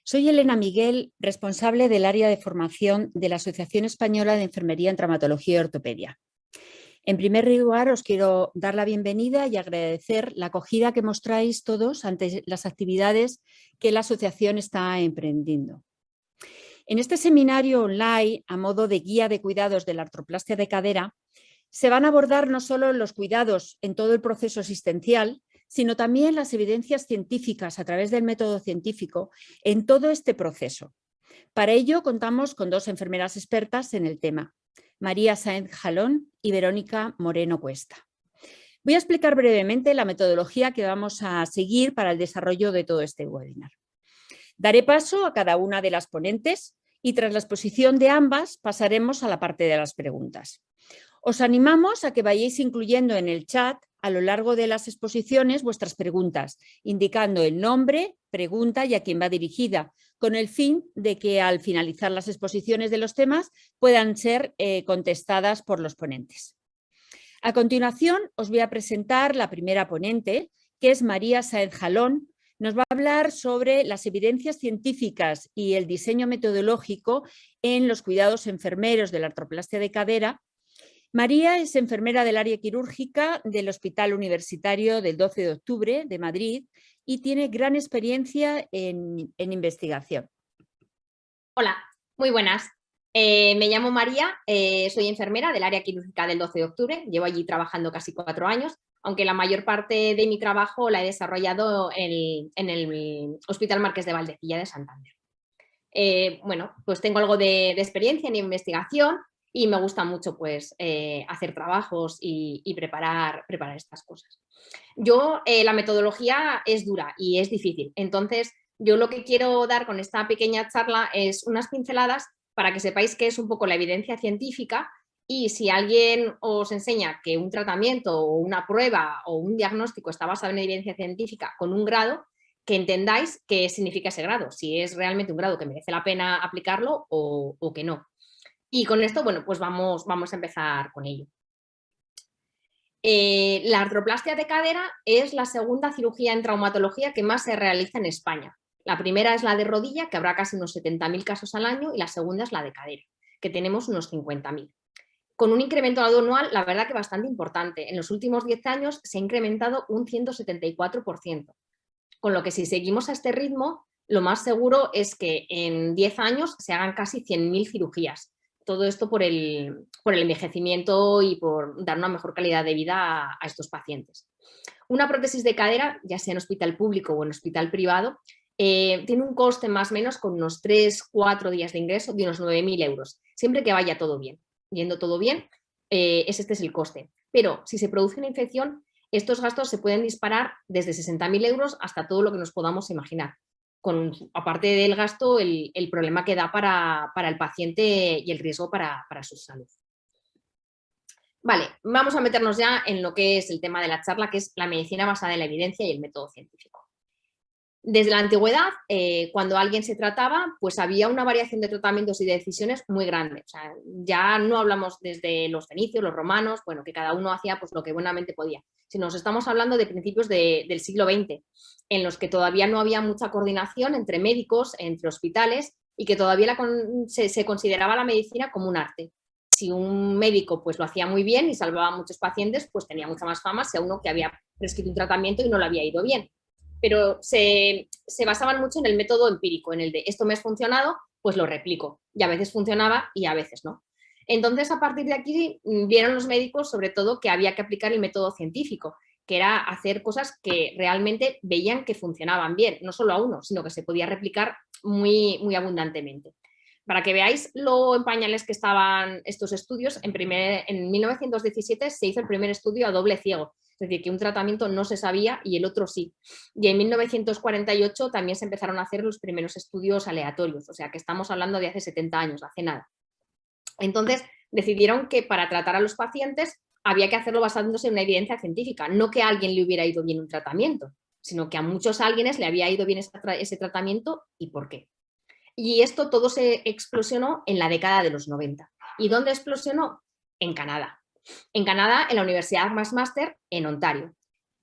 Soy Elena Miguel, responsable del área de formación de la Asociación Española de Enfermería en Traumatología y Ortopedia. En primer lugar, os quiero dar la bienvenida y agradecer la acogida que mostráis todos ante las actividades que la asociación está emprendiendo. En este seminario online, a modo de guía de cuidados de la artroplastia de cadera, se van a abordar no solo los cuidados en todo el proceso asistencial, sino también las evidencias científicas a través del método científico en todo este proceso. Para ello contamos con dos enfermeras expertas en el tema, María Sáenz Jalón y Verónica Moreno Cuesta. Voy a explicar brevemente la metodología que vamos a seguir para el desarrollo de todo este webinar. Daré paso a cada una de las ponentes y tras la exposición de ambas pasaremos a la parte de las preguntas. Os animamos a que vayáis incluyendo en el chat a lo largo de las exposiciones vuestras preguntas, indicando el nombre, pregunta y a quién va dirigida, con el fin de que al finalizar las exposiciones de los temas puedan ser contestadas por los ponentes. A continuación os voy a presentar la primera ponente, que es María Sáenz Jalón. Nos va a hablar sobre las evidencias científicas y el diseño metodológico en los cuidados enfermeros de la artroplastia de cadera. María es enfermera del área quirúrgica del Hospital Universitario del 12 de octubre de Madrid y tiene gran experiencia en investigación. Hola, muy buenas. Me llamo María, soy enfermera del área quirúrgica del 12 de octubre, llevo allí trabajando casi 4 años, aunque la mayor parte de mi trabajo la he desarrollado en el Hospital Marqués de Valdecilla de Santander. Bueno, pues tengo algo de experiencia en investigación y me gusta mucho pues, hacer trabajos y preparar estas cosas. La metodología es dura y es difícil, entonces yo lo que quiero dar con esta pequeña charla es unas pinceladas para que sepáis qué es un poco la evidencia científica y si alguien os enseña que un tratamiento o una prueba o un diagnóstico está basado en evidencia científica con un grado, que entendáis qué significa ese grado, si es realmente un grado que merece la pena aplicarlo o que no. Y con esto, bueno, pues vamos a empezar con ello. La artroplastia de cadera es la segunda cirugía en traumatología que más se realiza en España. La primera es la de rodilla, que habrá casi unos 70.000 casos al año, y la segunda es la de cadera, que tenemos unos 50.000. Con un incremento anual, la verdad que bastante importante. En los últimos 10 años se ha incrementado un 174%. Con lo que si seguimos a este ritmo, lo más seguro es que en 10 años se hagan casi 100.000 cirugías. Todo esto por el envejecimiento y por dar una mejor calidad de vida a estos pacientes. Una prótesis de cadera, ya sea en hospital público o en hospital privado, tiene un coste más o menos con unos 3-4 días de ingreso de unos 9.000 euros, siempre que vaya todo bien. Yendo todo bien, este es el coste. Pero si se produce una infección, estos gastos se pueden disparar desde 60.000 euros hasta todo lo que nos podamos imaginar. Aparte del gasto, el problema que da para el paciente y el riesgo para su salud. Vale, vamos a meternos ya en lo que es el tema de la charla, que es la medicina basada en la evidencia y el método científico. Desde la antigüedad, cuando alguien se trataba, pues había una variación de tratamientos y de decisiones muy grande. O sea, ya no hablamos desde los fenicios, los romanos, bueno, que cada uno hacía pues lo que buenamente podía. Si nos estamos hablando de principios del siglo XX, en los que todavía no había mucha coordinación entre médicos, entre hospitales, y que todavía se consideraba la medicina como un arte. Si un médico pues lo hacía muy bien y salvaba a muchos pacientes, pues tenía mucha más fama que uno que había prescrito un tratamiento y no le había ido bien. Pero se basaban mucho en el método empírico, en el de esto me ha funcionado, pues lo replico. Y a veces funcionaba y a veces no. Entonces, a partir de aquí, vieron los médicos, sobre todo, que había que aplicar el método científico, que era hacer cosas que realmente veían que funcionaban bien, no solo a uno, sino que se podía replicar muy, muy abundantemente. Para que veáis lo en pañales que estaban estos estudios, en 1917 se hizo el primer estudio a doble ciego, es decir, que un tratamiento no se sabía y el otro sí. Y en 1948 también se empezaron a hacer los primeros estudios aleatorios, o sea que estamos hablando de hace 70 años, hace nada. Entonces decidieron que para tratar a los pacientes había que hacerlo basándose en una evidencia científica, no que a alguien le hubiera ido bien un tratamiento, sino que a muchos alguienes le había ido bien ese tratamiento y por qué. Y esto todo se explosionó en la década de los 90. ¿Y dónde explosionó? En Canadá. En Canadá, en la Universidad McMaster, en Ontario.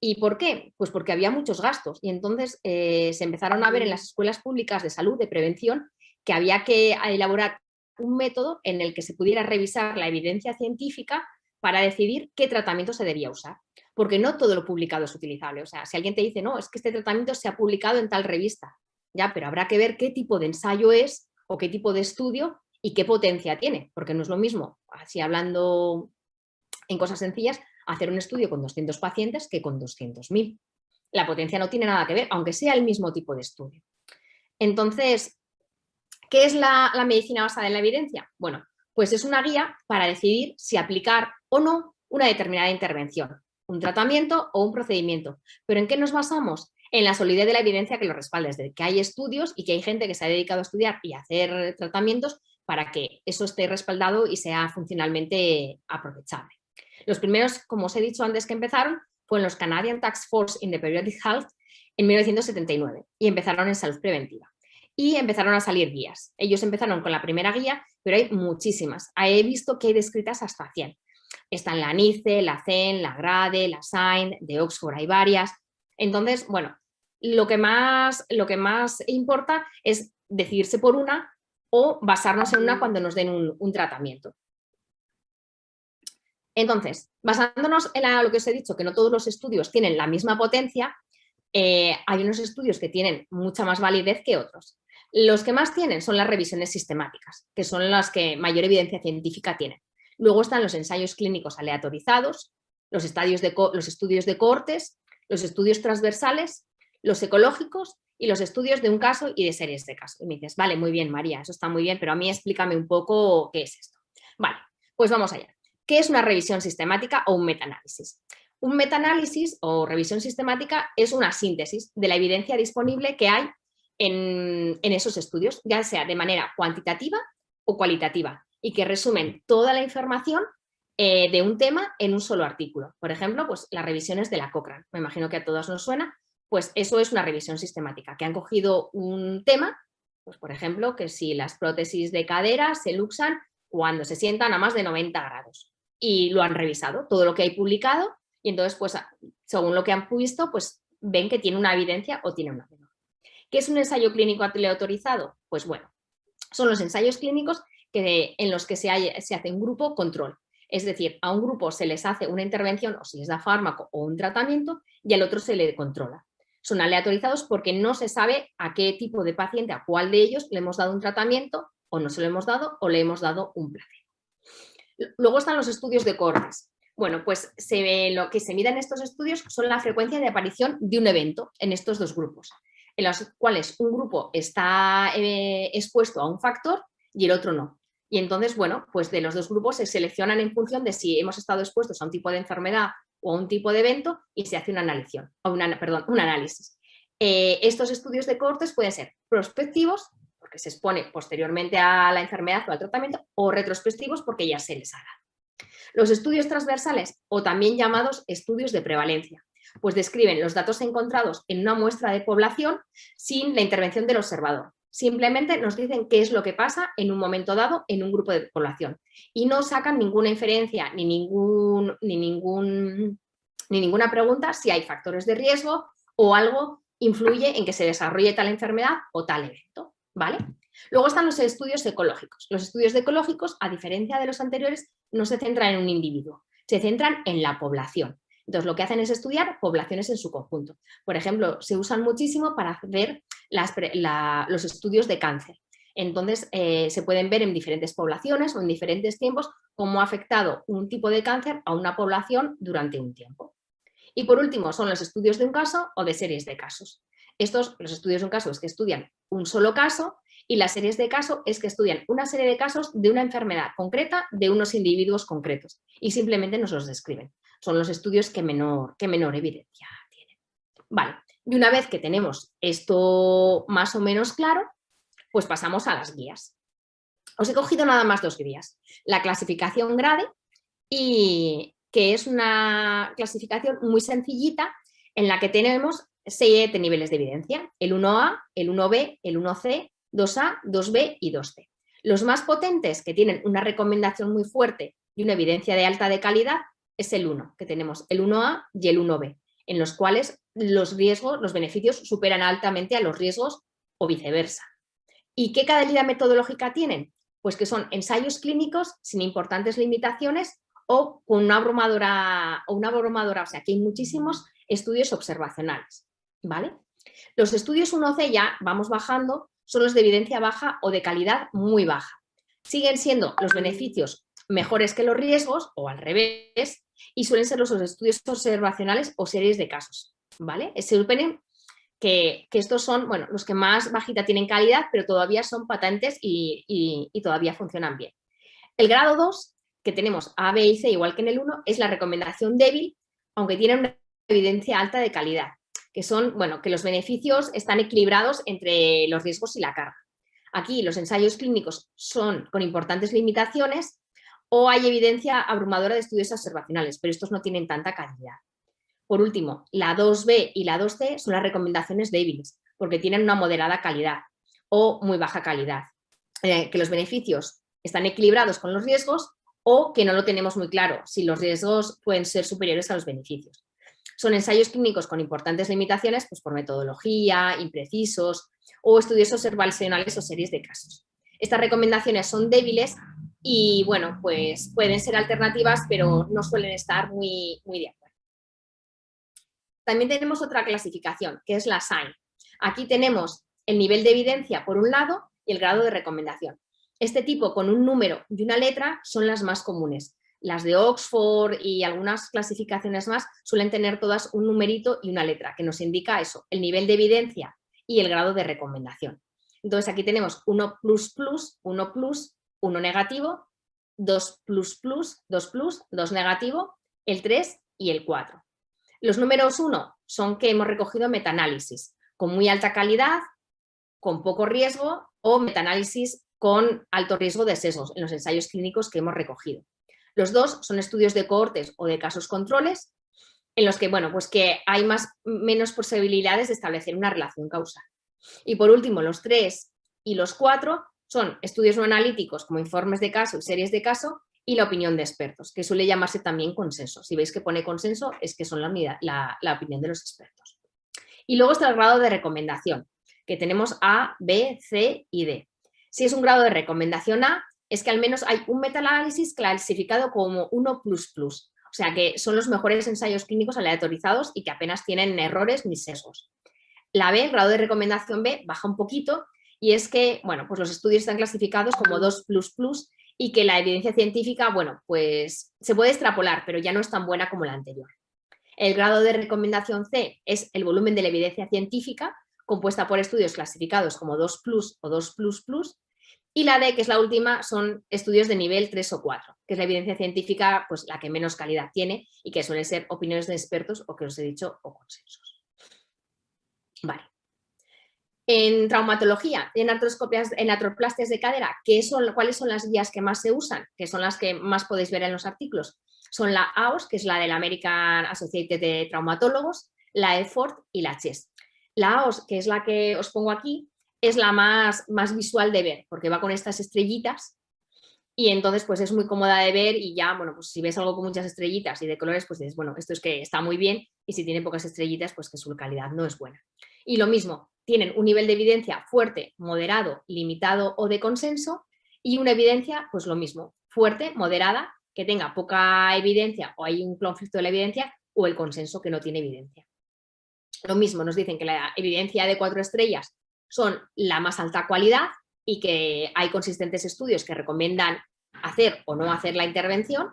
¿Y por qué? Pues porque había muchos gastos y entonces se empezaron a ver en las escuelas públicas de salud, de prevención, que había que elaborar un método en el que se pudiera revisar la evidencia científica para decidir qué tratamiento se debía usar. Porque no todo lo publicado es utilizable. O sea, si alguien te dice, no, es que este tratamiento se ha publicado en tal revista, ya, pero habrá que ver qué tipo de ensayo es o qué tipo de estudio y qué potencia tiene, porque no es lo mismo, así hablando en cosas sencillas, hacer un estudio con 200 pacientes que con 200.000. La potencia no tiene nada que ver, aunque sea el mismo tipo de estudio. Entonces, ¿qué es la medicina basada en la evidencia? Bueno, pues es una guía para decidir si aplicar o no una determinada intervención, un tratamiento o un procedimiento. ¿Pero en qué nos basamos? En la solidez de la evidencia que lo respalda, es decir, que hay estudios y que hay gente que se ha dedicado a estudiar y a hacer tratamientos para que eso esté respaldado y sea funcionalmente aprovechable. Los primeros, como os he dicho antes que empezaron, fueron los Canadian Task Force in the Periodic Health en 1979 y empezaron en salud preventiva. Y empezaron a salir guías. Ellos empezaron con la primera guía, pero hay muchísimas. He visto que hay descritas hasta 100. Están la NICE, la CEN, la GRADE, la SAIN, de Oxford hay varias. Entonces, bueno, lo que más importa es decidirse por una o basarnos en una cuando nos den un tratamiento. Entonces, basándonos en lo que os he dicho, que no todos los estudios tienen la misma potencia, hay unos estudios que tienen mucha más validez que otros. Los que más tienen son las revisiones sistemáticas, que son las que mayor evidencia científica tienen. Luego están los ensayos clínicos aleatorizados, los estudios de cohortes, los estudios transversales, los ecológicos y los estudios de un caso y de series de casos. Y me dices, vale, muy bien, María, eso está muy bien, pero a mí explícame un poco qué es esto. Vale, pues vamos allá. ¿Qué es una revisión sistemática o un metaanálisis? Un metaanálisis o revisión sistemática es una síntesis de la evidencia disponible que hay en esos estudios, ya sea de manera cuantitativa o cualitativa, y que resumen toda la información de un tema en un solo artículo. Por ejemplo, pues las revisiones de la Cochrane, me imagino que a todos nos suena, pues eso es una revisión sistemática, que han cogido un tema, pues por ejemplo, que si las prótesis de cadera se luxan cuando se sientan a más de 90 grados. Y lo han revisado, todo lo que hay publicado, y entonces, pues, según lo que han visto, pues ven que tiene una evidencia o tiene una menor. ¿Qué es un ensayo clínico aleatorizado? Pues bueno, son los ensayos clínicos en los que se hace un grupo control. Es decir, a un grupo se les hace una intervención o se les da fármaco o un tratamiento y al otro se le controla. Son aleatorizados porque no se sabe a qué tipo de paciente, a cuál de ellos le hemos dado un tratamiento o no se lo hemos dado o le hemos dado un placebo. Luego están los estudios de cohortes. Bueno, pues lo que se mide en estos estudios son la frecuencia de aparición de un evento en estos dos grupos, en los cuales un grupo está expuesto a un factor y el otro no. Y entonces, bueno, pues de los dos grupos se seleccionan en función de si hemos estado expuestos a un tipo de enfermedad o a un tipo de evento y se hace un análisis. Estos estudios de cohortes pueden ser prospectivos, porque se expone posteriormente a la enfermedad o al tratamiento, o retrospectivos porque ya se les ha dado. Los estudios transversales, o también llamados estudios de prevalencia, pues describen los datos encontrados en una muestra de población sin la intervención del observador. Simplemente nos dicen qué es lo que pasa en un momento dado en un grupo de población y no sacan ninguna inferencia ni ninguna pregunta si hay factores de riesgo o algo influye en que se desarrolle tal enfermedad o tal evento, ¿vale? Luego están los estudios ecológicos. Los estudios ecológicos, a diferencia de los anteriores, no se centran en un individuo, se centran en la población. Entonces, lo que hacen es estudiar poblaciones en su conjunto. Por ejemplo, se usan muchísimo para ver los estudios de cáncer. Entonces, se pueden ver en diferentes poblaciones o en diferentes tiempos cómo ha afectado un tipo de cáncer a una población durante un tiempo. Y por último, son los estudios de un caso o de series de casos. Los estudios de un caso es que estudian un solo caso y las series de caso es que estudian una serie de casos de una enfermedad concreta de unos individuos concretos y simplemente nos los describen. Son los estudios que menor evidencia tienen. Vale, y una vez que tenemos esto más o menos claro, pues pasamos a las guías. Os he cogido nada más dos guías. La clasificación GRADE, y que es una clasificación muy sencillita en la que tenemos 7 niveles de evidencia, el 1A, el 1B, el 1C, 2A, 2B y 2C. Los más potentes, que tienen una recomendación muy fuerte y una evidencia de alta de calidad, es el 1, que tenemos el 1A y el 1B. en los cuales los beneficios superan altamente a los riesgos o viceversa. ¿Y qué calidad metodológica tienen? Pues que son ensayos clínicos sin importantes limitaciones o con una abrumadora, o sea, que hay muchísimos estudios observacionales, ¿vale? Los estudios 1C ya, vamos bajando, son los de evidencia baja o de calidad muy baja. Siguen siendo los beneficios mejores que los riesgos o al revés y suelen ser los estudios observacionales o series de casos, ¿vale? Se supone que estos son, bueno, los que más bajita tienen calidad, pero todavía son patentes y todavía funcionan bien. El grado 2, que tenemos A, B y C, igual que en el 1, es la recomendación débil, aunque tiene una evidencia alta de calidad, que son, bueno, que los beneficios están equilibrados entre los riesgos y la carga. Aquí los ensayos clínicos son con importantes limitaciones o hay evidencia abrumadora de estudios observacionales, pero estos no tienen tanta calidad. Por último, la 2B y la 2C son las recomendaciones débiles, porque tienen una moderada calidad o muy baja calidad, que los beneficios están equilibrados con los riesgos o que no lo tenemos muy claro, si los riesgos pueden ser superiores a los beneficios. Son ensayos clínicos con importantes limitaciones, pues por metodología, imprecisos o estudios observacionales o series de casos. Estas recomendaciones son débiles y, bueno, pues pueden ser alternativas, pero no suelen estar muy de acuerdo. También tenemos otra clasificación, que es la SIGN. Aquí tenemos el nivel de evidencia por un lado y el grado de recomendación. Este tipo con un número y una letra son las más comunes. Las de Oxford y algunas clasificaciones más suelen tener todas un numerito y una letra, que nos indica eso, el nivel de evidencia y el grado de recomendación. Entonces aquí tenemos 1++, 1+, 1 negativo, 2++, 2+, 2 negativo, el 3 y el 4. Los números 1 son que hemos recogido metaanálisis con muy alta calidad, con poco riesgo o metaanálisis con alto riesgo de sesgos en los ensayos clínicos que hemos recogido. Los 2 son estudios de cohortes o de casos controles en los que, bueno, pues que hay menos posibilidades de establecer una relación causal. Y por último, los 3 y los 4 son estudios no analíticos como informes de caso y series de caso y la opinión de expertos, que suele llamarse también consenso. Si veis que pone consenso, es que son la opinión de los expertos. Y luego está el grado de recomendación, que tenemos A, B, C y D. Si es un grado de recomendación A, es que al menos hay un metaanálisis clasificado como 1++, o sea que son los mejores ensayos clínicos aleatorizados y que apenas tienen errores ni sesgos. La B, el grado de recomendación B, baja un poquito y es que, bueno, pues los estudios están clasificados como 2++ y que la evidencia científica, bueno, pues se puede extrapolar, pero ya no es tan buena como la anterior. El grado de recomendación C es el volumen de la evidencia científica, compuesta por estudios clasificados como 2+ o 2++, y la D, que es la última, son estudios de nivel 3 o 4, que es la evidencia científica, pues la que menos calidad tiene y que suelen ser opiniones de expertos o que os he dicho, o consensos. Vale. En traumatología, en artroplastias de cadera, ¿cuáles son las guías que más se usan? Que son las que más podéis ver en los artículos. Son la AOS, que es la del American Associated de Traumatólogos, la EFORT y la CHEST. La AOS, que es la que os pongo aquí, es la más visual de ver, porque va con estas estrellitas y entonces pues es muy cómoda de ver y ya, bueno, pues si ves algo con muchas estrellitas y de colores, pues dices, bueno, esto es que está muy bien y si tiene pocas estrellitas, pues que su calidad no es buena. Y lo mismo, tienen un nivel de evidencia fuerte, moderado, limitado o de consenso y una evidencia, pues lo mismo, fuerte, moderada, que tenga poca evidencia o hay un conflicto de la evidencia o el consenso que no tiene evidencia. Lo mismo, nos dicen que la evidencia de 4 estrellas son la más alta calidad y que hay consistentes estudios que recomiendan hacer o no hacer la intervención.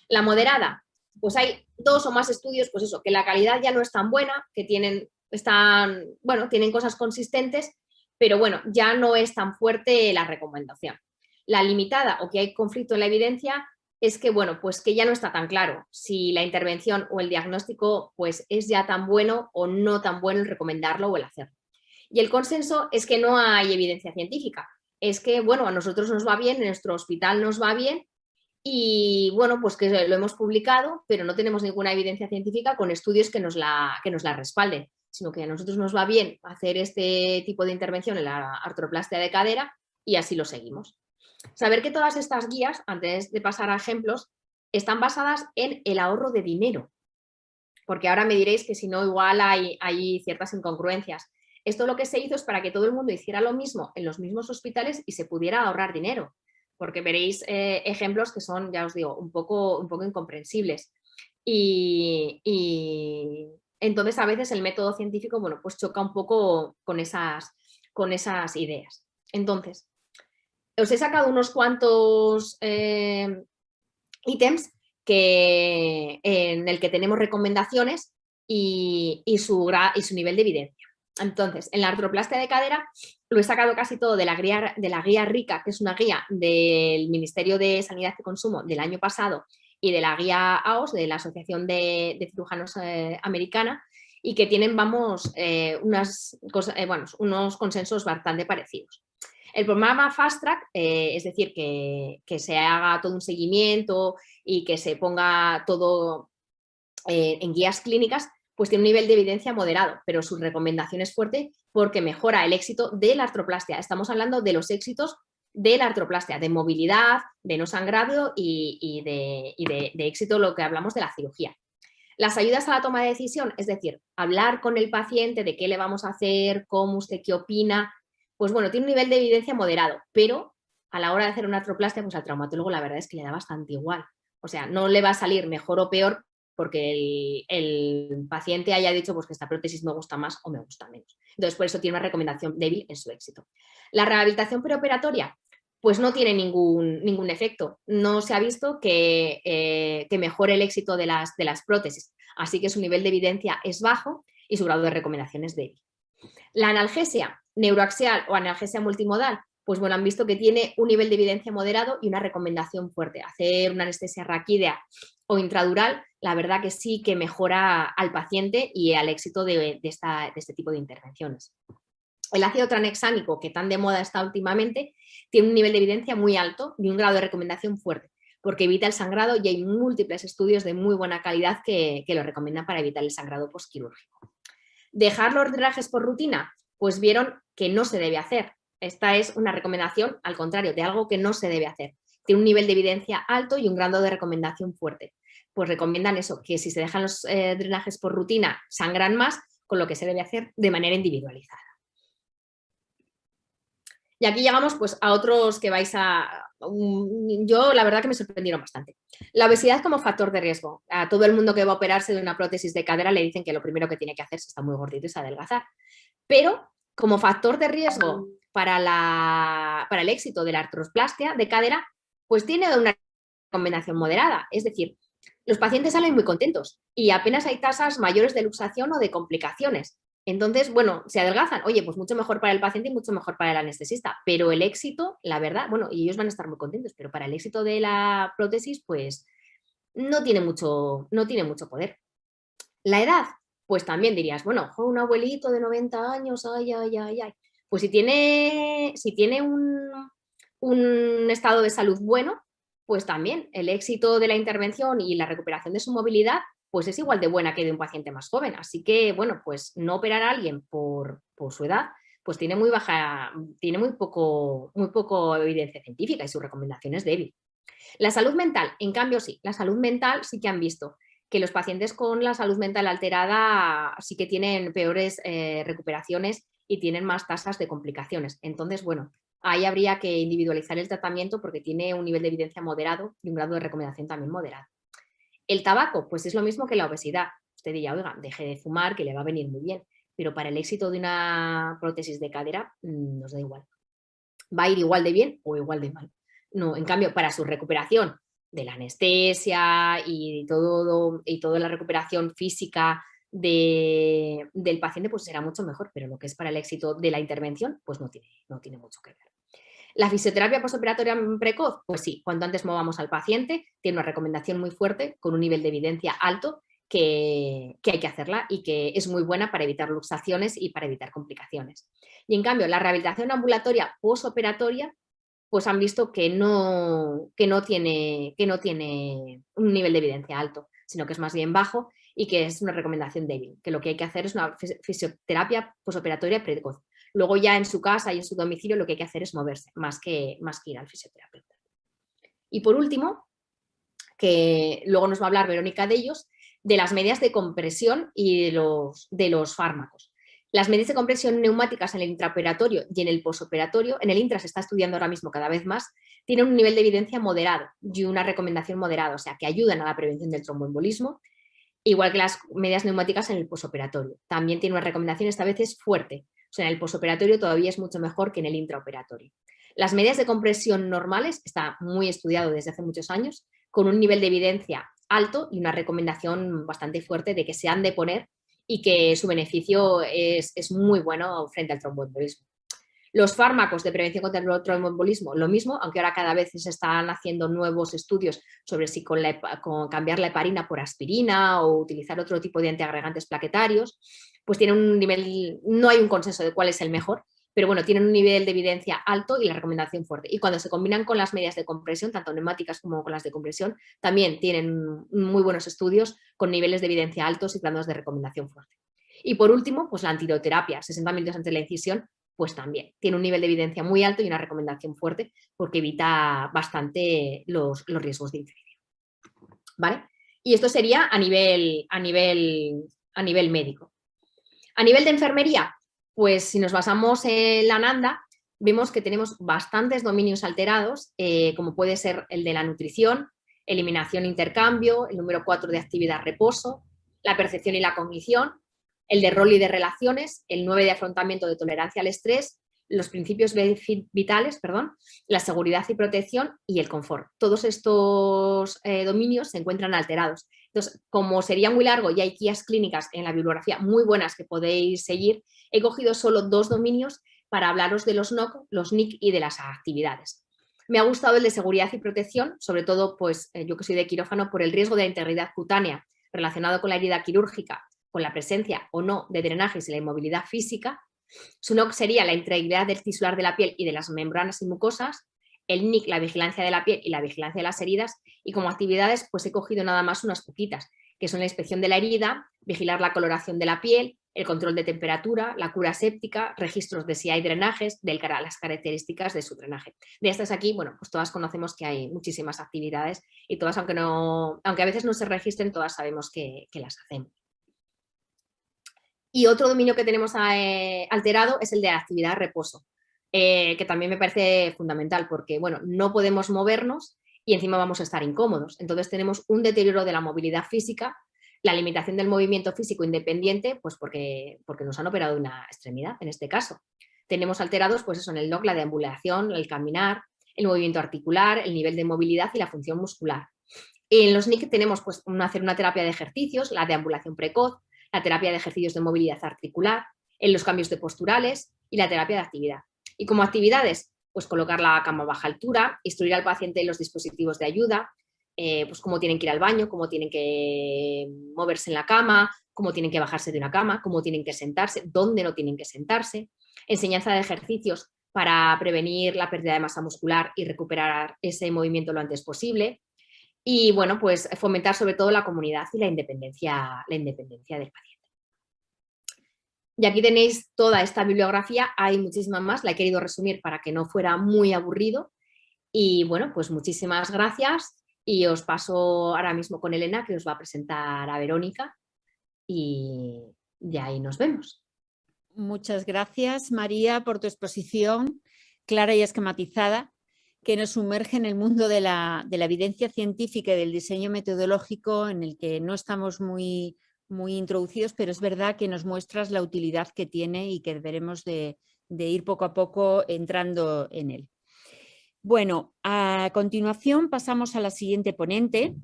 La moderada, pues hay 2 o más estudios, pues eso, que la calidad ya no es tan buena, que tienen cosas consistentes, pero bueno, ya no es tan fuerte la recomendación. La limitada o que hay conflicto en la evidencia es que, bueno, pues que ya no está tan claro si la intervención o el diagnóstico pues es ya tan bueno o no tan bueno el recomendarlo o el hacerlo. Y el consenso es que no hay evidencia científica. Es que, bueno, a nosotros nos va bien, en nuestro hospital nos va bien y, bueno, pues que lo hemos publicado, pero no tenemos ninguna evidencia científica con estudios que nos la respalden, sino que a nosotros nos va bien hacer este tipo de intervención en la artroplastia de cadera y así lo seguimos. Saber que todas estas guías, antes de pasar a ejemplos, están basadas en el ahorro de dinero. porque ahora me diréis que si no igual hay ciertas incongruencias. Esto lo que se hizo es para que todo el mundo hiciera lo mismo en los mismos hospitales y se pudiera ahorrar dinero, porque veréis ejemplos que son, ya os digo, un poco incomprensibles. Y entonces a veces el método científico, bueno, pues choca un poco con esas ideas. Entonces, os he sacado unos cuantos ítems en el que tenemos recomendaciones y su nivel de evidencia. Entonces, en la artroplastia de cadera lo he sacado casi todo de la guía RICA, que es una guía del Ministerio de Sanidad y Consumo del año pasado, y de la guía AOS, de la Asociación de Cirujanos Americana, y que tienen, vamos, unos consensos bastante parecidos. El programa Fast Track, es decir, que se haga todo un seguimiento y que se ponga todo en guías clínicas, pues tiene un nivel de evidencia moderado, pero su recomendación es fuerte porque mejora el éxito de la artroplastia. Estamos hablando de los éxitos de la artroplastia, de movilidad, de no sangrado y de éxito, lo que hablamos de la cirugía. Las ayudas a la toma de decisión, es decir, hablar con el paciente de qué le vamos a hacer, cómo usted qué opina, pues bueno, tiene un nivel de evidencia moderado, pero a la hora de hacer una artroplastia, pues al traumatólogo la verdad es que le da bastante igual. O sea, no le va a salir mejor o peor porque el paciente haya dicho pues, que esta prótesis me gusta más o me gusta menos. Entonces, por eso tiene una recomendación débil en su éxito. La rehabilitación preoperatoria, pues no tiene ningún efecto. No se ha visto que mejore el éxito de las prótesis. Así que su nivel de evidencia es bajo y su grado de recomendación es débil. La analgesia neuroaxial o analgesia multimodal, pues bueno, han visto que tiene un nivel de evidencia moderado y una recomendación fuerte. Hacer una anestesia raquídea o intradural, la verdad que sí que mejora al paciente y al éxito de este tipo de intervenciones. El ácido tranexámico, que tan de moda está últimamente, tiene un nivel de evidencia muy alto y un grado de recomendación fuerte, porque evita el sangrado y hay múltiples estudios de muy buena calidad que lo recomiendan para evitar el sangrado postquirúrgico. ¿Dejar los drenajes por rutina? Pues vieron que no se debe hacer. Esta es una recomendación, al contrario, de algo que no se debe hacer. Tiene un nivel de evidencia alto y un grado de recomendación fuerte. Pues recomiendan eso, que si se dejan los drenajes por rutina, sangran más, con lo que se debe hacer de manera individualizada. Y aquí llegamos pues, a otros que vais a... Yo la verdad que me sorprendieron bastante. La obesidad como factor de riesgo. A todo el mundo que va a operarse de una prótesis de cadera le dicen que lo primero que tiene que hacer, si está muy gordito, es adelgazar. Pero como factor de riesgo para el éxito de la artroplastia de cadera, pues tiene una recomendación moderada. Es decir, los pacientes salen muy contentos y apenas hay tasas mayores de luxación o de complicaciones. Entonces, bueno, se adelgazan. Oye, pues mucho mejor para el paciente y mucho mejor para el anestesista. Pero el éxito, la verdad, bueno, y ellos van a estar muy contentos, pero para el éxito de la prótesis, pues no tiene mucho poder. La edad, pues también dirías, bueno, un abuelito de 90 años, ay. Pues si tiene un estado de salud bueno, pues también el éxito de la intervención y la recuperación de su movilidad pues es igual de buena que de un paciente más joven. Así que, bueno, pues no operar a alguien por su edad, pues tiene muy poco evidencia científica y su recomendación es débil. La salud mental, en cambio, sí. La salud mental sí que han visto que los pacientes con la salud mental alterada sí que tienen peores recuperaciones y tienen más tasas de complicaciones. Entonces, bueno, ahí habría que individualizar el tratamiento porque tiene un nivel de evidencia moderado y un grado de recomendación también moderado. El tabaco, pues es lo mismo que la obesidad. Usted diría, oiga, deje de fumar que le va a venir muy bien, pero para el éxito de una prótesis de cadera nos da igual. Va a ir igual de bien o igual de mal. No, en cambio, para su recuperación de la anestesia y toda la recuperación física del paciente, pues será mucho mejor, pero lo que es para el éxito de la intervención, pues no tiene mucho que ver. La fisioterapia postoperatoria precoz, pues sí, cuanto antes movamos al paciente, tiene una recomendación muy fuerte, con un nivel de evidencia alto, que hay que hacerla y que es muy buena para evitar luxaciones y para evitar complicaciones. Y en cambio, la rehabilitación ambulatoria postoperatoria, pues han visto que no tiene un nivel de evidencia alto, sino que es más bien bajo y que es una recomendación débil, que lo que hay que hacer es una fisioterapia postoperatoria precoz. Luego ya en su casa y en su domicilio lo que hay que hacer es moverse, más que ir al fisioterapeuta. Y por último, que luego nos va a hablar Verónica de ellos, de las medias de compresión y de los fármacos. Las medias de compresión neumáticas en el intraoperatorio y en el posoperatorio, en el intra se está estudiando ahora mismo cada vez más, tienen un nivel de evidencia moderado y una recomendación moderada, o sea, que ayudan a la prevención del tromboembolismo, igual que las medias neumáticas en el posoperatorio. También tiene una recomendación, esta vez es fuerte, o sea, en el posoperatorio todavía es mucho mejor que en el intraoperatorio. Las medias de compresión normales, está muy estudiado desde hace muchos años, con un nivel de evidencia alto y una recomendación bastante fuerte de que se han de poner y que su beneficio es muy bueno frente al tromboembolismo. Los fármacos de prevención contra el tromboembolismo, lo mismo, aunque ahora cada vez se están haciendo nuevos estudios sobre si con cambiar la heparina por aspirina o utilizar otro tipo de antiagregantes plaquetarios, pues tienen un nivel, no hay un consenso de cuál es el mejor, pero bueno, tienen un nivel de evidencia alto y la recomendación fuerte. Y cuando se combinan con las medias de compresión, tanto neumáticas como con las de compresión, también tienen muy buenos estudios con niveles de evidencia altos y planos de recomendación fuerte. Y por último, pues la antidoterapia, 60 minutos antes de la incisión, pues también tiene un nivel de evidencia muy alto y una recomendación fuerte porque evita bastante los riesgos de infección. ¿Vale? Y esto sería a nivel médico. A nivel de enfermería, pues si nos basamos en la Ananda, vemos que tenemos bastantes dominios alterados, como puede ser el de la nutrición, eliminación, intercambio, el número 4 de actividad, reposo, la percepción y la cognición, el de rol y de relaciones, el 9 de afrontamiento de tolerancia al estrés, los principios vitales, la seguridad y protección y el confort. Todos estos dominios se encuentran alterados. Entonces, como sería muy largo y hay guías clínicas en la bibliografía muy buenas que podéis seguir, he cogido solo 2 dominios para hablaros de los NOC, los NIC y de las actividades. Me ha gustado el de seguridad y protección, sobre todo pues, yo que soy de quirófano, por el riesgo de la integridad cutánea relacionado con la herida quirúrgica, con la presencia o no de drenajes y la inmovilidad física. Su NOC sería la integridad del tisular de la piel y de las membranas y mucosas, el NIC, la vigilancia de la piel y la vigilancia de las heridas, y como actividades pues he cogido nada más unas poquitas, que son la inspección de la herida, vigilar la coloración de la piel, el control de temperatura, la cura séptica, registros de si hay drenajes, las características de su drenaje. De estas aquí, bueno, pues todas conocemos que hay muchísimas actividades y todas, aunque a veces no se registren, todas sabemos que las hacemos. Y otro dominio que tenemos alterado es el de actividad-reposo, que también me parece fundamental porque, bueno, no podemos movernos y encima vamos a estar incómodos. Entonces tenemos un deterioro de la movilidad física, la limitación del movimiento físico independiente, pues porque nos han operado una extremidad, en este caso. Tenemos alterados, pues eso, en el NOC, la deambulación, el caminar, el movimiento articular, el nivel de movilidad y la función muscular. En los NIC tenemos, pues, hacer una terapia de ejercicios, la deambulación precoz, la terapia de ejercicios de movilidad articular, en los cambios de posturales y la terapia de actividad. Y como actividades, pues colocar la cama a baja altura, instruir al paciente en los dispositivos de ayuda, pues cómo tienen que ir al baño, cómo tienen que moverse en la cama, cómo tienen que bajarse de una cama, cómo tienen que sentarse, dónde no tienen que sentarse, enseñanza de ejercicios para prevenir la pérdida de masa muscular y recuperar ese movimiento lo antes posible. Y bueno, pues fomentar sobre todo la comunidad y la independencia del paciente. Y aquí tenéis toda esta bibliografía, hay muchísima más, la he querido resumir para que no fuera muy aburrido. Y bueno, pues muchísimas gracias y os paso ahora mismo con Elena, que os va a presentar a Verónica y ahí nos vemos. Muchas gracias, María, por tu exposición clara y esquematizada, que nos sumerge en el mundo de la evidencia científica y del diseño metodológico, en el que no estamos muy introducidos, pero es verdad que nos muestras la utilidad que tiene y que deberemos de ir poco a poco entrando en él. Bueno, a continuación pasamos a la siguiente ponente,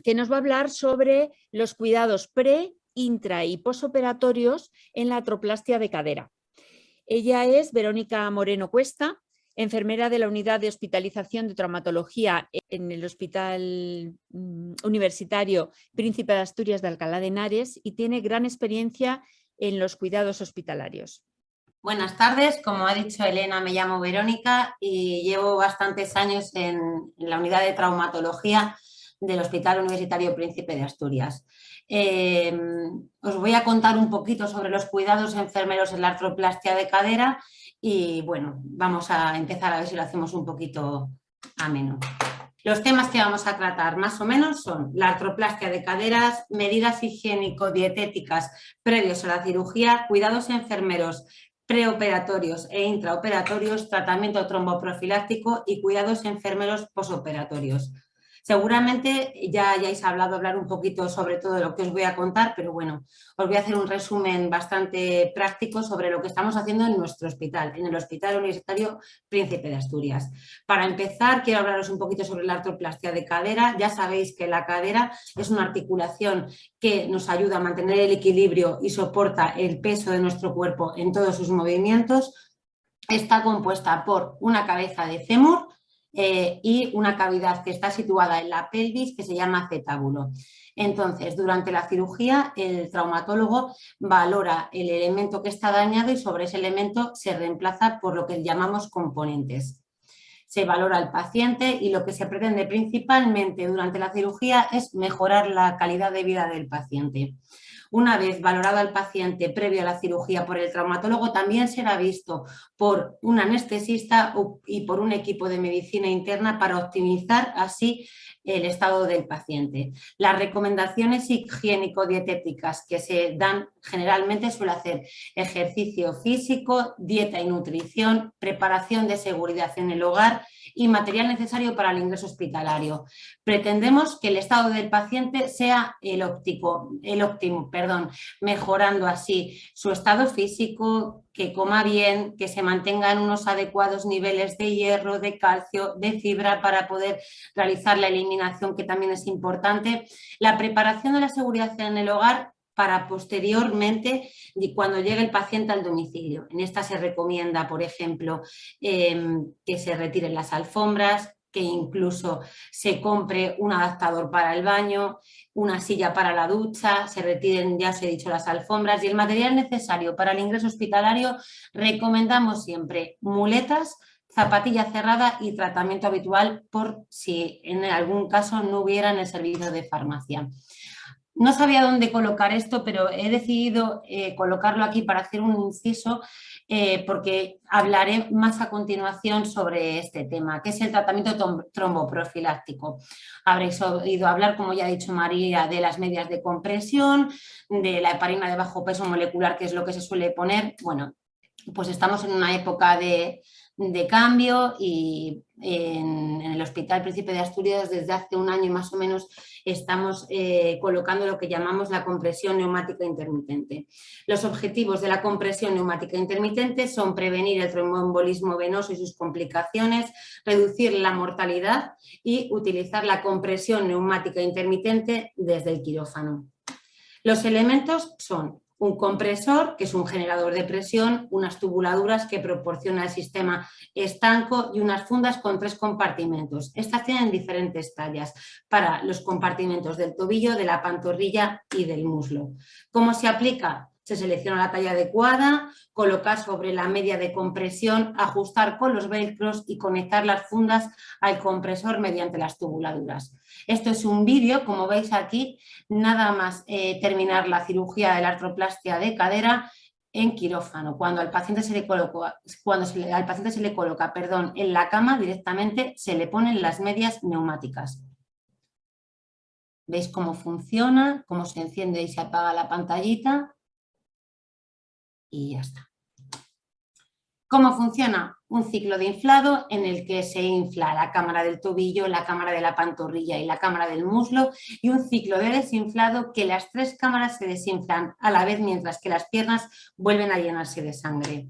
que nos va a hablar sobre los cuidados pre, intra y posoperatorios en la artroplastia de cadera. Ella es Verónica Moreno Cuesta, enfermera de la Unidad de Hospitalización de Traumatología en el Hospital Universitario Príncipe de Asturias de Alcalá de Henares y tiene gran experiencia en los cuidados hospitalarios. Buenas tardes, como ha dicho Elena, me llamo Verónica y llevo bastantes años en la Unidad de Traumatología del Hospital Universitario Príncipe de Asturias. Os voy a contar un poquito sobre los cuidados enfermeros en la artroplastia de cadera y bueno, vamos a empezar a ver si lo hacemos un poquito ameno. Los temas que vamos a tratar más o menos son la artroplastia de caderas, medidas higiénico-dietéticas previos a la cirugía, cuidados enfermeros preoperatorios e intraoperatorios, tratamiento tromboprofiláctico y cuidados enfermeros posoperatorios. Seguramente ya hayáis hablar un poquito sobre todo lo que os voy a contar, pero bueno, os voy a hacer un resumen bastante práctico sobre lo que estamos haciendo en nuestro hospital, en el Hospital Universitario Príncipe de Asturias. Para empezar, quiero hablaros un poquito sobre la artroplastia de cadera. Ya sabéis que la cadera es una articulación que nos ayuda a mantener el equilibrio y soporta el peso de nuestro cuerpo en todos sus movimientos. Está compuesta por una cabeza de fémur, y una cavidad que está situada en la pelvis que se llama acétabulo. Entonces, durante la cirugía, el traumatólogo valora el elemento que está dañado y sobre ese elemento se reemplaza por lo que llamamos componentes. Se valora al paciente y lo que se pretende principalmente durante la cirugía es mejorar la calidad de vida del paciente. Una vez valorado al paciente previo a la cirugía por el traumatólogo, también será visto por un anestesista y por un equipo de medicina interna para optimizar así el estado del paciente. Las recomendaciones higiénico-dietéticas que se dan generalmente suele hacer ejercicio físico, dieta y nutrición, preparación de seguridad en el hogar y material necesario para el ingreso hospitalario. Pretendemos que el estado del paciente sea el óptimo, mejorando así su estado físico, que coma bien, que se mantengan unos adecuados niveles de hierro, de calcio, de fibra para poder realizar la eliminación, que también es importante. La preparación de la seguridad en el hogar para posteriormente, cuando llegue el paciente al domicilio. En esta se recomienda, por ejemplo, que se retiren las alfombras, que incluso se compre un adaptador para el baño, una silla para la ducha, se retiren, ya os he dicho, las alfombras y el material necesario para el ingreso hospitalario. Recomendamos siempre muletas, zapatilla cerrada y tratamiento habitual por si en algún caso no hubiera en el servicio de farmacia. No sabía dónde colocar esto, pero he decidido colocarlo aquí para hacer un inciso porque hablaré más a continuación sobre este tema, que es el tratamiento tromboprofiláctico. Habréis oído hablar, como ya ha dicho María, de las medias de compresión, de la heparina de bajo peso molecular, que es lo que se suele poner. Bueno, pues estamos en una época de cambio y en el Hospital Príncipe de Asturias desde hace un año más o menos estamos colocando lo que llamamos la compresión neumática intermitente. Los objetivos de la compresión neumática intermitente son prevenir el tromboembolismo venoso y sus complicaciones, reducir la mortalidad y utilizar la compresión neumática intermitente desde el quirófano. Los elementos son un compresor, que es un generador de presión, unas tubuladuras que proporciona el sistema estanco y unas fundas con 3 compartimentos. Estas tienen diferentes tallas para los compartimentos del tobillo, de la pantorrilla y del muslo. ¿Cómo se aplica? Se selecciona la talla adecuada, colocar sobre la media de compresión, ajustar con los velcros y conectar las fundas al compresor mediante las tubuladuras. Esto es un vídeo, como veis aquí, nada más terminar la cirugía de la artroplastia de cadera en quirófano. Cuando al paciente se le coloca, en la cama, directamente se le ponen las medias neumáticas. ¿Veis cómo funciona? Cómo se enciende y se apaga la pantallita. Y ya está. ¿Cómo funciona? Un ciclo de inflado en el que se infla la cámara del tobillo, la cámara de la pantorrilla y la cámara del muslo, y un ciclo de desinflado que las 3 cámaras se desinflan a la vez mientras que las piernas vuelven a llenarse de sangre.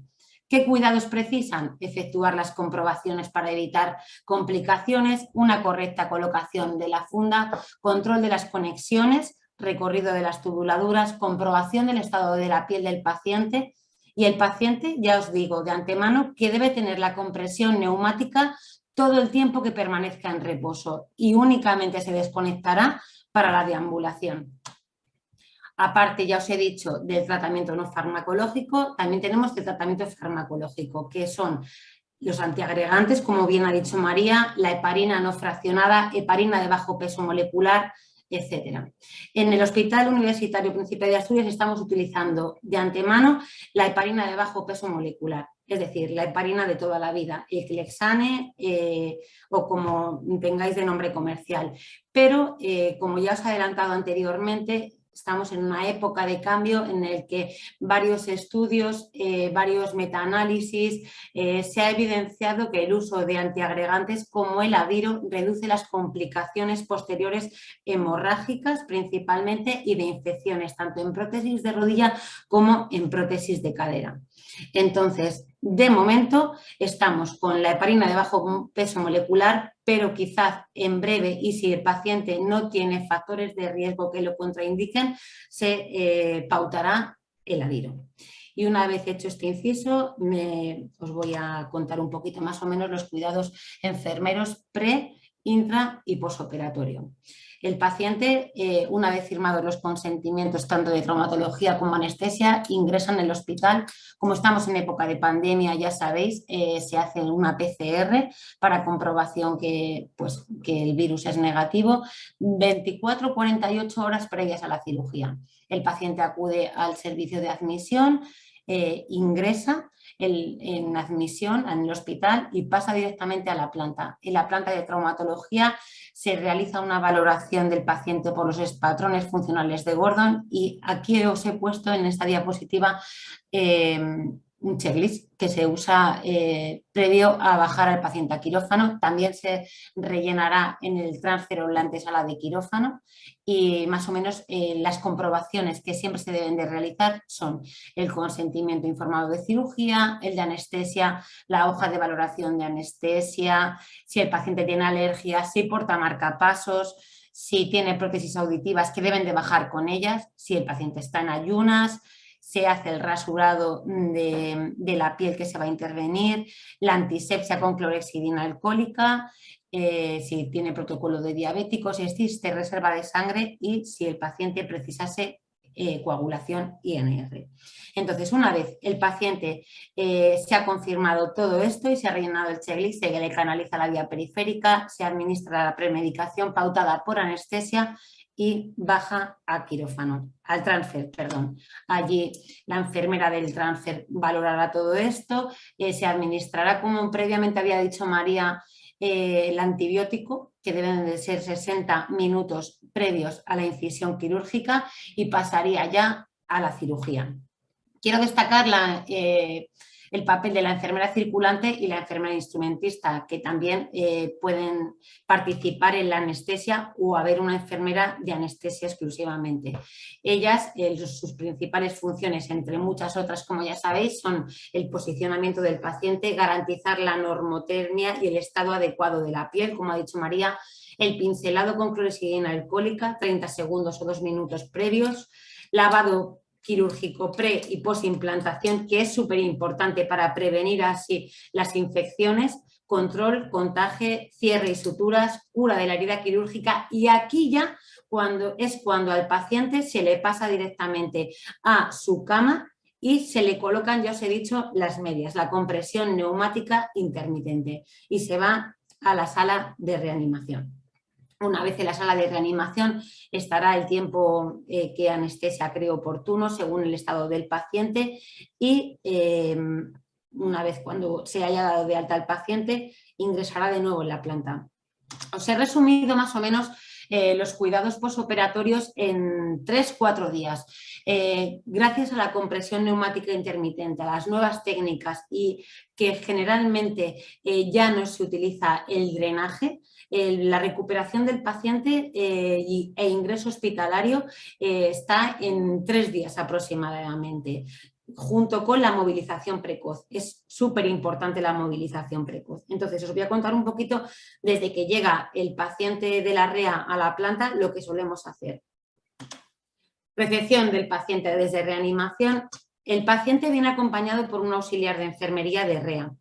¿Qué cuidados precisan? Efectuar las comprobaciones para evitar complicaciones, una correcta colocación de la funda, control de las conexiones, recorrido de las tubuladuras, comprobación del estado de la piel del paciente. Y el paciente, ya os digo de antemano, que debe tener la compresión neumática todo el tiempo que permanezca en reposo y únicamente se desconectará para la deambulación. Aparte, ya os he dicho del tratamiento no farmacológico, también tenemos el tratamiento farmacológico, que son los antiagregantes, como bien ha dicho María, la heparina no fraccionada, heparina de bajo peso molecular, etcétera. En el Hospital Universitario Príncipe de Asturias estamos utilizando de antemano la heparina de bajo peso molecular, es decir, la heparina de toda la vida, el Clexane o como tengáis de nombre comercial. Pero, como ya os he adelantado anteriormente, estamos en una época de cambio en el que varios estudios, varios metaanálisis, se ha evidenciado que el uso de antiagregantes como el Adiro reduce las complicaciones posteriores hemorrágicas principalmente y de infecciones, tanto en prótesis de rodilla como en prótesis de cadera. Entonces, de momento estamos con la heparina de bajo peso molecular, pero quizás en breve, y si el paciente no tiene factores de riesgo que lo contraindiquen, se pautará el Adiro. Y una vez hecho este inciso, os voy a contar un poquito más o menos los cuidados enfermeros pre, intra y posoperatorio. El paciente, una vez firmados los consentimientos tanto de traumatología como anestesia, ingresa en el hospital. Como estamos en época de pandemia, ya sabéis, se hace una PCR para comprobación que el virus es negativo, 24-48 horas previas a la cirugía. El paciente acude al servicio de admisión, ingresa en admisión en el hospital y pasa directamente a la planta. En la planta de traumatología se realiza una valoración del paciente por los patrones funcionales de Gordon y aquí os he puesto en esta diapositiva un checklist que se usa previo a bajar al paciente a quirófano. También se rellenará en el transfer o en la antesala de quirófano y más o menos las comprobaciones que siempre se deben de realizar son el consentimiento informado de cirugía, el de anestesia, la hoja de valoración de anestesia, si el paciente tiene alergia, si porta marcapasos, si tiene prótesis auditivas que deben de bajar con ellas, si el paciente está en ayunas, se hace el rasurado de la piel que se va a intervenir, la antisepsia con clorhexidina alcohólica, si tiene protocolo de diabéticos, si existe reserva de sangre y si el paciente precisase coagulación INR. Entonces, una vez el paciente se ha confirmado todo esto y se ha rellenado el checklist, se le canaliza la vía periférica, se administra la premedicación pautada por anestesia y baja a quirófano, al transfer, perdón. Allí la enfermera del transfer valorará todo esto, se administrará, como previamente había dicho María, el antibiótico, que deben de ser 60 minutos previos a la incisión quirúrgica y pasaría ya a la cirugía. Quiero destacar el papel de la enfermera circulante y la enfermera instrumentista, que también pueden participar en la anestesia o haber una enfermera de anestesia exclusivamente. Ellas, sus principales funciones, entre muchas otras, como ya sabéis, son el posicionamiento del paciente, garantizar la normotermia y el estado adecuado de la piel, como ha dicho María, el pincelado con clorhexidina alcohólica, 30 segundos o 2 minutos previos, lavado quirúrgico pre y posimplantación, que es súper importante para prevenir así las infecciones, control, contaje, cierre y suturas, cura de la herida quirúrgica y aquí ya cuando al paciente se le pasa directamente a su cama y se le colocan, ya os he dicho, las medias, la compresión neumática intermitente y se va a la sala de reanimación. Una vez en la sala de reanimación estará el tiempo que anestesia cree oportuno según el estado del paciente y una vez cuando se haya dado de alta al paciente ingresará de nuevo en la planta. Os he resumido más o menos los cuidados posoperatorios en 3-4 días. Gracias a la compresión neumática intermitente, a las nuevas técnicas y que generalmente ya no se utiliza el drenaje, la recuperación del paciente e ingreso hospitalario está en 3 días aproximadamente, junto con la movilización precoz. Es súper importante la movilización precoz. Entonces, os voy a contar un poquito desde que llega el paciente de la REA a la planta lo que solemos hacer. Recepción del paciente desde reanimación. El paciente viene acompañado por un auxiliar de enfermería de REA.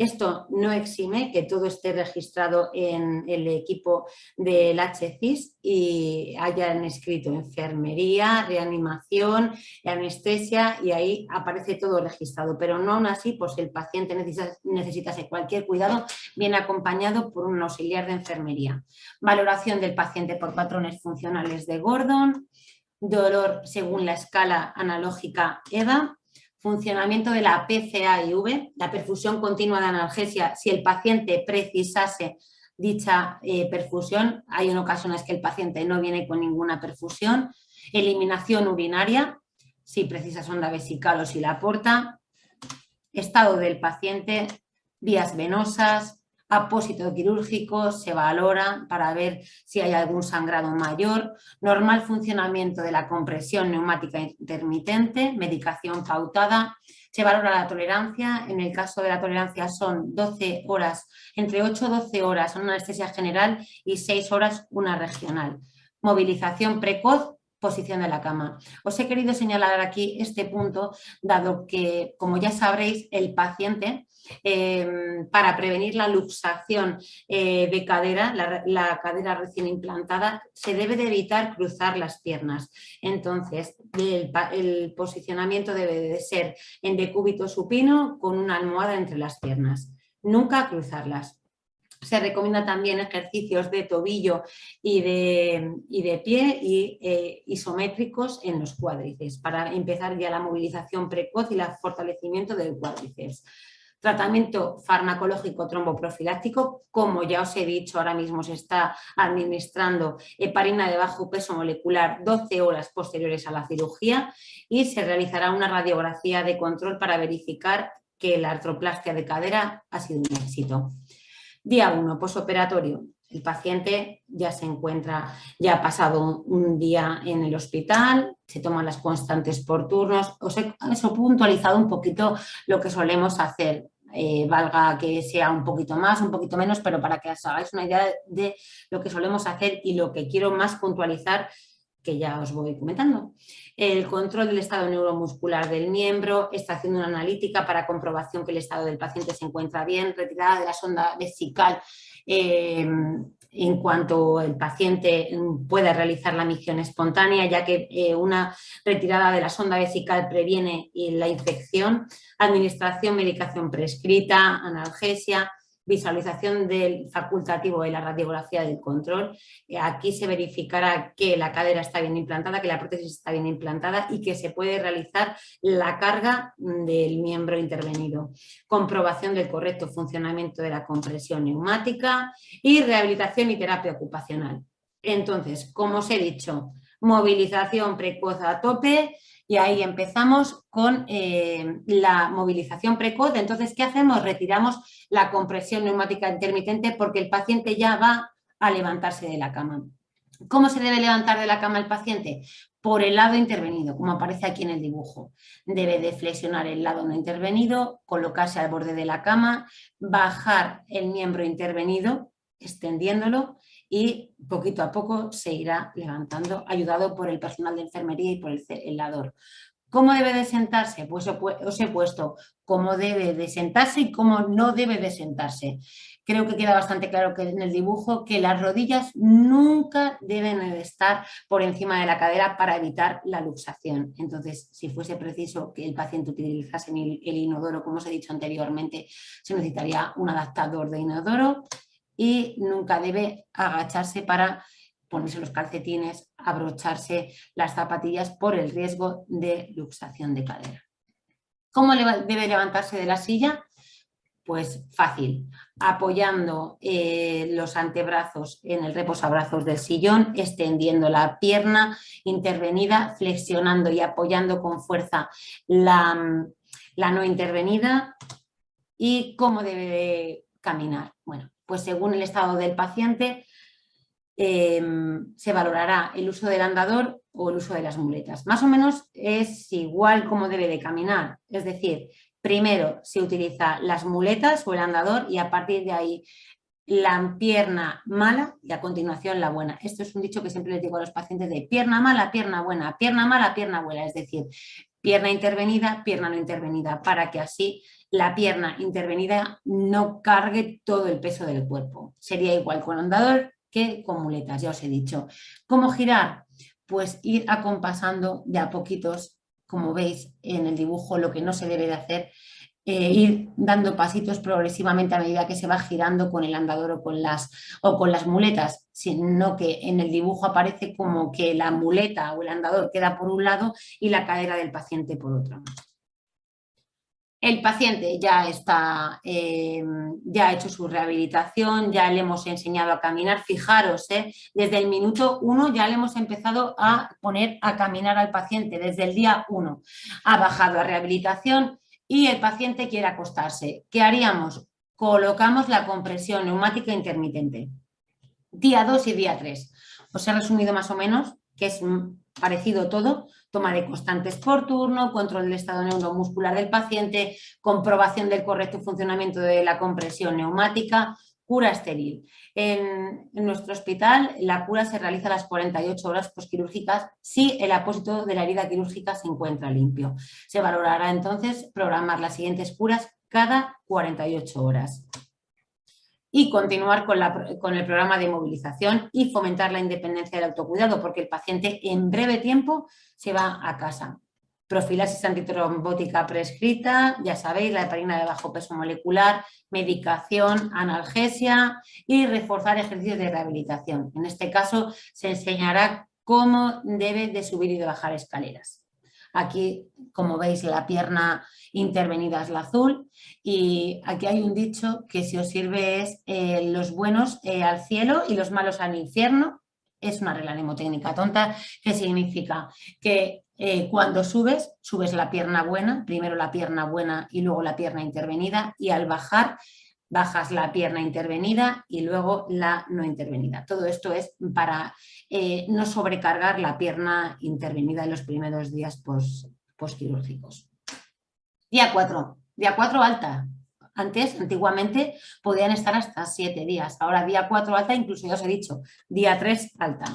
Esto no exime que todo esté registrado en el equipo del HCIS y hayan escrito enfermería, reanimación, anestesia y ahí aparece todo registrado, pero no aún así, pues si el paciente necesita cualquier cuidado, viene acompañado por un auxiliar de enfermería. Valoración del paciente por patrones funcionales de Gordon, dolor según la escala analógica EVA, funcionamiento de la PCA-IV, la perfusión continua de analgesia, si el paciente precisase dicha perfusión, hay en ocasiones que el paciente no viene con ninguna perfusión, eliminación urinaria, si precisa sonda vesical o si la aporta, estado del paciente, vías venosas, apósito quirúrgico, se valora para ver si hay algún sangrado mayor, normal funcionamiento de la compresión neumática intermitente, medicación pautada, se valora la tolerancia, en el caso de la tolerancia son 12 horas, entre 8 y 12 horas una anestesia general y 6 horas una regional. Movilización precoz, posición de la cama. Os he querido señalar aquí este punto, dado que, como ya sabréis, el paciente, para prevenir la luxación de cadera, la cadera recién implantada, se debe de evitar cruzar las piernas. Entonces, el posicionamiento debe de ser en decúbito supino con una almohada entre las piernas. Nunca cruzarlas. Se recomienda también ejercicios de tobillo y de pie y isométricos en los cuádriceps para empezar ya la movilización precoz y el fortalecimiento del cuádriceps. Tratamiento farmacológico tromboprofiláctico, como ya os he dicho, ahora mismo se está administrando heparina de bajo peso molecular 12 horas posteriores a la cirugía y se realizará una radiografía de control para verificar que la artroplastia de cadera ha sido un éxito. Día 1, posoperatorio. El paciente ya se encuentra, ya ha pasado un día en el hospital, se toman las constantes por turnos. Os he puntualizado un poquito lo que solemos hacer. Valga que sea un poquito más, un poquito menos, pero para que os hagáis una idea de lo que solemos hacer y lo que quiero más puntualizar, que ya os voy comentando. El control del estado neuromuscular del miembro, extracción de una analítica para comprobación que el estado del paciente se encuentra bien, retirada de la sonda vesical en cuanto el paciente pueda realizar la micción espontánea, ya que una retirada de la sonda vesical previene la infección, administración, medicación prescrita, analgesia, visualización del facultativo de la radiografía del control. Aquí se verificará que la cadera está bien implantada, que la prótesis está bien implantada y que se puede realizar la carga del miembro intervenido. Comprobación del correcto funcionamiento de la compresión neumática y rehabilitación y terapia ocupacional. Entonces, como os he dicho, movilización precoz a tope. Y ahí empezamos con la movilización precoz. Entonces, ¿qué hacemos? Retiramos la compresión neumática intermitente porque el paciente ya va a levantarse de la cama. ¿Cómo se debe levantar de la cama el paciente? Por el lado intervenido, como aparece aquí en el dibujo. Debe de flexionar el lado no intervenido, colocarse al borde de la cama, bajar el miembro intervenido, extendiéndolo, y poquito a poco se irá levantando, ayudado por el personal de enfermería y por el celador. ¿Cómo debe de sentarse? Pues os he puesto cómo debe de sentarse y cómo no debe de sentarse. Creo que queda bastante claro que en el dibujo que las rodillas nunca deben de estar por encima de la cadera para evitar la luxación. Entonces, si fuese preciso que el paciente utilizase el inodoro, como os he dicho anteriormente, se necesitaría un adaptador de inodoro. Y nunca debe agacharse para ponerse los calcetines, abrocharse las zapatillas por el riesgo de luxación de cadera. ¿Cómo debe levantarse de la silla? Pues fácil, apoyando los antebrazos en el reposabrazos del sillón, extendiendo la pierna intervenida, flexionando y apoyando con fuerza la no intervenida. ¿Y cómo debe de caminar? Bueno, pues según el estado del paciente se valorará el uso del andador o el uso de las muletas. Más o menos es igual cómo debe de caminar, es decir, primero se utiliza las muletas o el andador y a partir de ahí la pierna mala y a continuación la buena. Esto es un dicho que siempre les digo a los pacientes de pierna mala, pierna buena, pierna mala, pierna buena. Es decir, pierna intervenida, pierna no intervenida, para que así la pierna intervenida no cargue todo el peso del cuerpo. Sería igual con andador que con muletas, ya os he dicho. ¿Cómo girar? Pues ir acompasando de a poquitos, como veis en el dibujo, lo que no se debe de hacer, ir dando pasitos progresivamente a medida que se va girando con el andador o con las muletas, sino que en el dibujo aparece como que la muleta o el andador queda por un lado y la cadera del paciente por otro. El paciente ya ha hecho su rehabilitación, ya le hemos enseñado a caminar. Fijaros, desde el minuto 1 ya le hemos empezado a poner a caminar al paciente, desde el día 1. Ha bajado a rehabilitación y el paciente quiere acostarse. ¿Qué haríamos? Colocamos la compresión neumática intermitente. Día 2 y día 3. Os he resumido más o menos, que es parecido todo. Toma de constantes por turno, control del estado neuromuscular del paciente, comprobación del correcto funcionamiento de la compresión neumática, cura estéril. En nuestro hospital la cura se realiza a las 48 horas posquirúrgicas si el apósito de la herida quirúrgica se encuentra limpio. Se valorará entonces programar las siguientes curas cada 48 horas. Y continuar con el programa de movilización y fomentar la independencia del autocuidado, porque el paciente en breve tiempo se va a casa. Profilaxis antitrombótica prescrita, ya sabéis, la heparina de bajo peso molecular, medicación, analgesia y reforzar ejercicios de rehabilitación. En este caso se enseñará cómo debe de subir y de bajar escaleras. Aquí, como veis, la pierna intervenida es la azul y aquí hay un dicho que si os sirve es los buenos al cielo y los malos al infierno. Es una regla mnemotécnica tonta que significa que cuando subes la pierna buena, primero la pierna buena y luego la pierna intervenida, y al bajar bajas la pierna intervenida y luego la no intervenida. Todo esto es para no sobrecargar la pierna intervenida en los primeros días posquirúrgicos. Día 4. Día 4 alta. Antiguamente podían estar hasta 7 días. Ahora día 4 alta, incluso ya os he dicho, día 3 alta.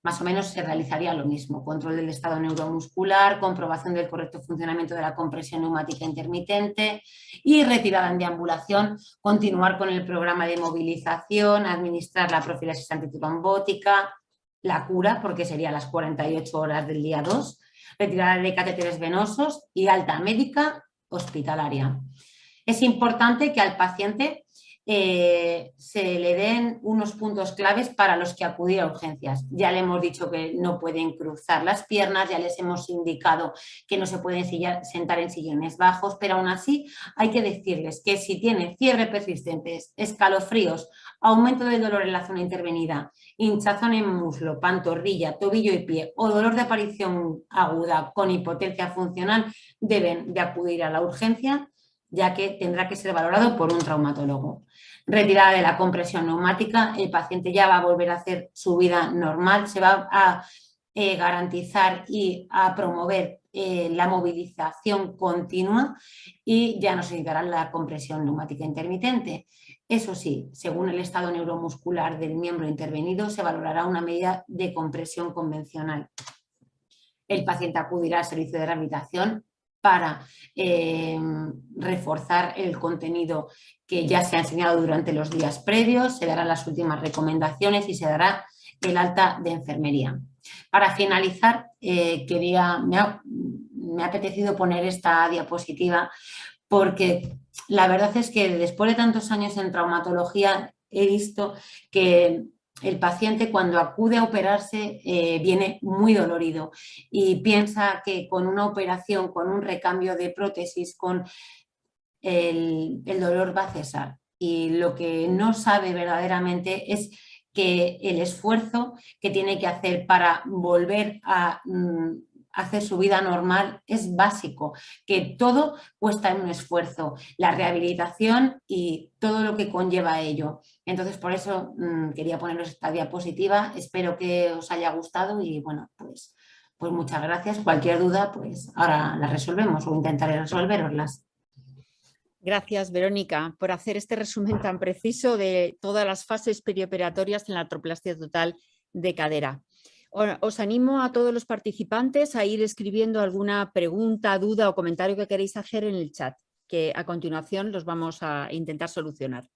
Más o menos se realizaría lo mismo. Control del estado neuromuscular, comprobación del correcto funcionamiento de la compresión neumática intermitente y retirada en deambulación. Continuar con el programa de movilización, administrar la profilaxis antitrombótica, la cura, porque sería las 48 horas del día 2, retirada de catéteres venosos y alta médica hospitalaria. Es importante que al paciente se le den unos puntos claves para los que acudir a urgencias. Ya le hemos dicho que no pueden cruzar las piernas, ya les hemos indicado que no se pueden sentar en sillones bajos, pero aún así hay que decirles que si tienen fiebre persistentes, escalofríos, aumento del dolor en la zona intervenida, hinchazón en muslo, pantorrilla, tobillo y pie o dolor de aparición aguda con hipotencia funcional, deben de acudir a la urgencia, ya que tendrá que ser valorado por un traumatólogo. Retirada de la compresión neumática, el paciente ya va a volver a hacer su vida normal, se va a garantizar y a promover la movilización continua y ya no se necesitará la compresión neumática intermitente. Eso sí, según el estado neuromuscular del miembro intervenido, se valorará una medida de compresión convencional. El paciente acudirá al servicio de rehabilitación para reforzar el contenido que ya se ha enseñado durante los días previos, se darán las últimas recomendaciones y se dará el alta de enfermería. Para finalizar, me ha apetecido poner esta diapositiva porque la verdad es que después de tantos años en traumatología he visto que el paciente cuando acude a operarse viene muy dolorido y piensa que con una operación, con un recambio de prótesis, con el dolor va a cesar. Y lo que no sabe verdaderamente es que el esfuerzo que tiene que hacer para volver a hacer su vida normal es básico, que todo cuesta un esfuerzo, la rehabilitación y todo lo que conlleva ello. Entonces, por eso quería poneros esta diapositiva, espero que os haya gustado y bueno, pues muchas gracias. Cualquier duda, pues ahora la resolvemos o intentaré resolveroslas. Gracias, Verónica, por hacer este resumen tan preciso de todas las fases perioperatorias en la artroplastia total de cadera. Os animo a todos los participantes a ir escribiendo alguna pregunta, duda o comentario que queréis hacer en el chat, que a continuación los vamos a intentar solucionar.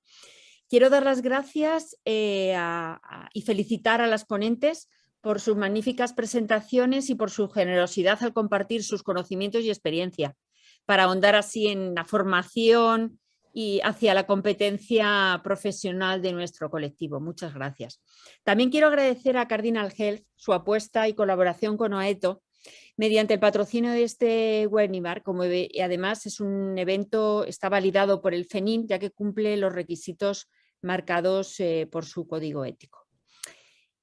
Quiero dar las gracias y felicitar a las ponentes por sus magníficas presentaciones y por su generosidad al compartir sus conocimientos y experiencia, para ahondar así en la formación y hacia la competencia profesional de nuestro colectivo. Muchas gracias. También quiero agradecer a Cardinal Health su apuesta y colaboración con OAETO mediante el patrocinio de este webinar, como además es un evento, está validado por el FENIN, ya que cumple los requisitos marcados por su código ético.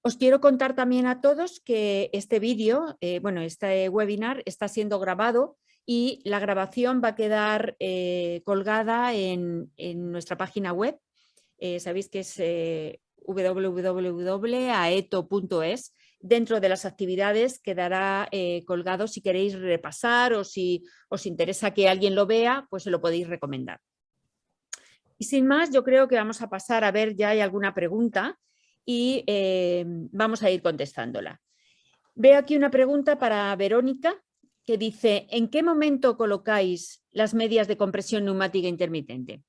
Os quiero contar también a todos que este vídeo, este webinar está siendo grabado y la grabación va a quedar colgada en nuestra página web. Sabéis que es www.aeto.es. Dentro de las actividades quedará colgado si queréis repasar o si os interesa que alguien lo vea, pues se lo podéis recomendar. Y sin más, yo creo que vamos a pasar a ver ya hay alguna pregunta y vamos a ir contestándola. Veo aquí una pregunta para Verónica que dice: ¿en qué momento colocáis las medias de compresión neumática intermitente?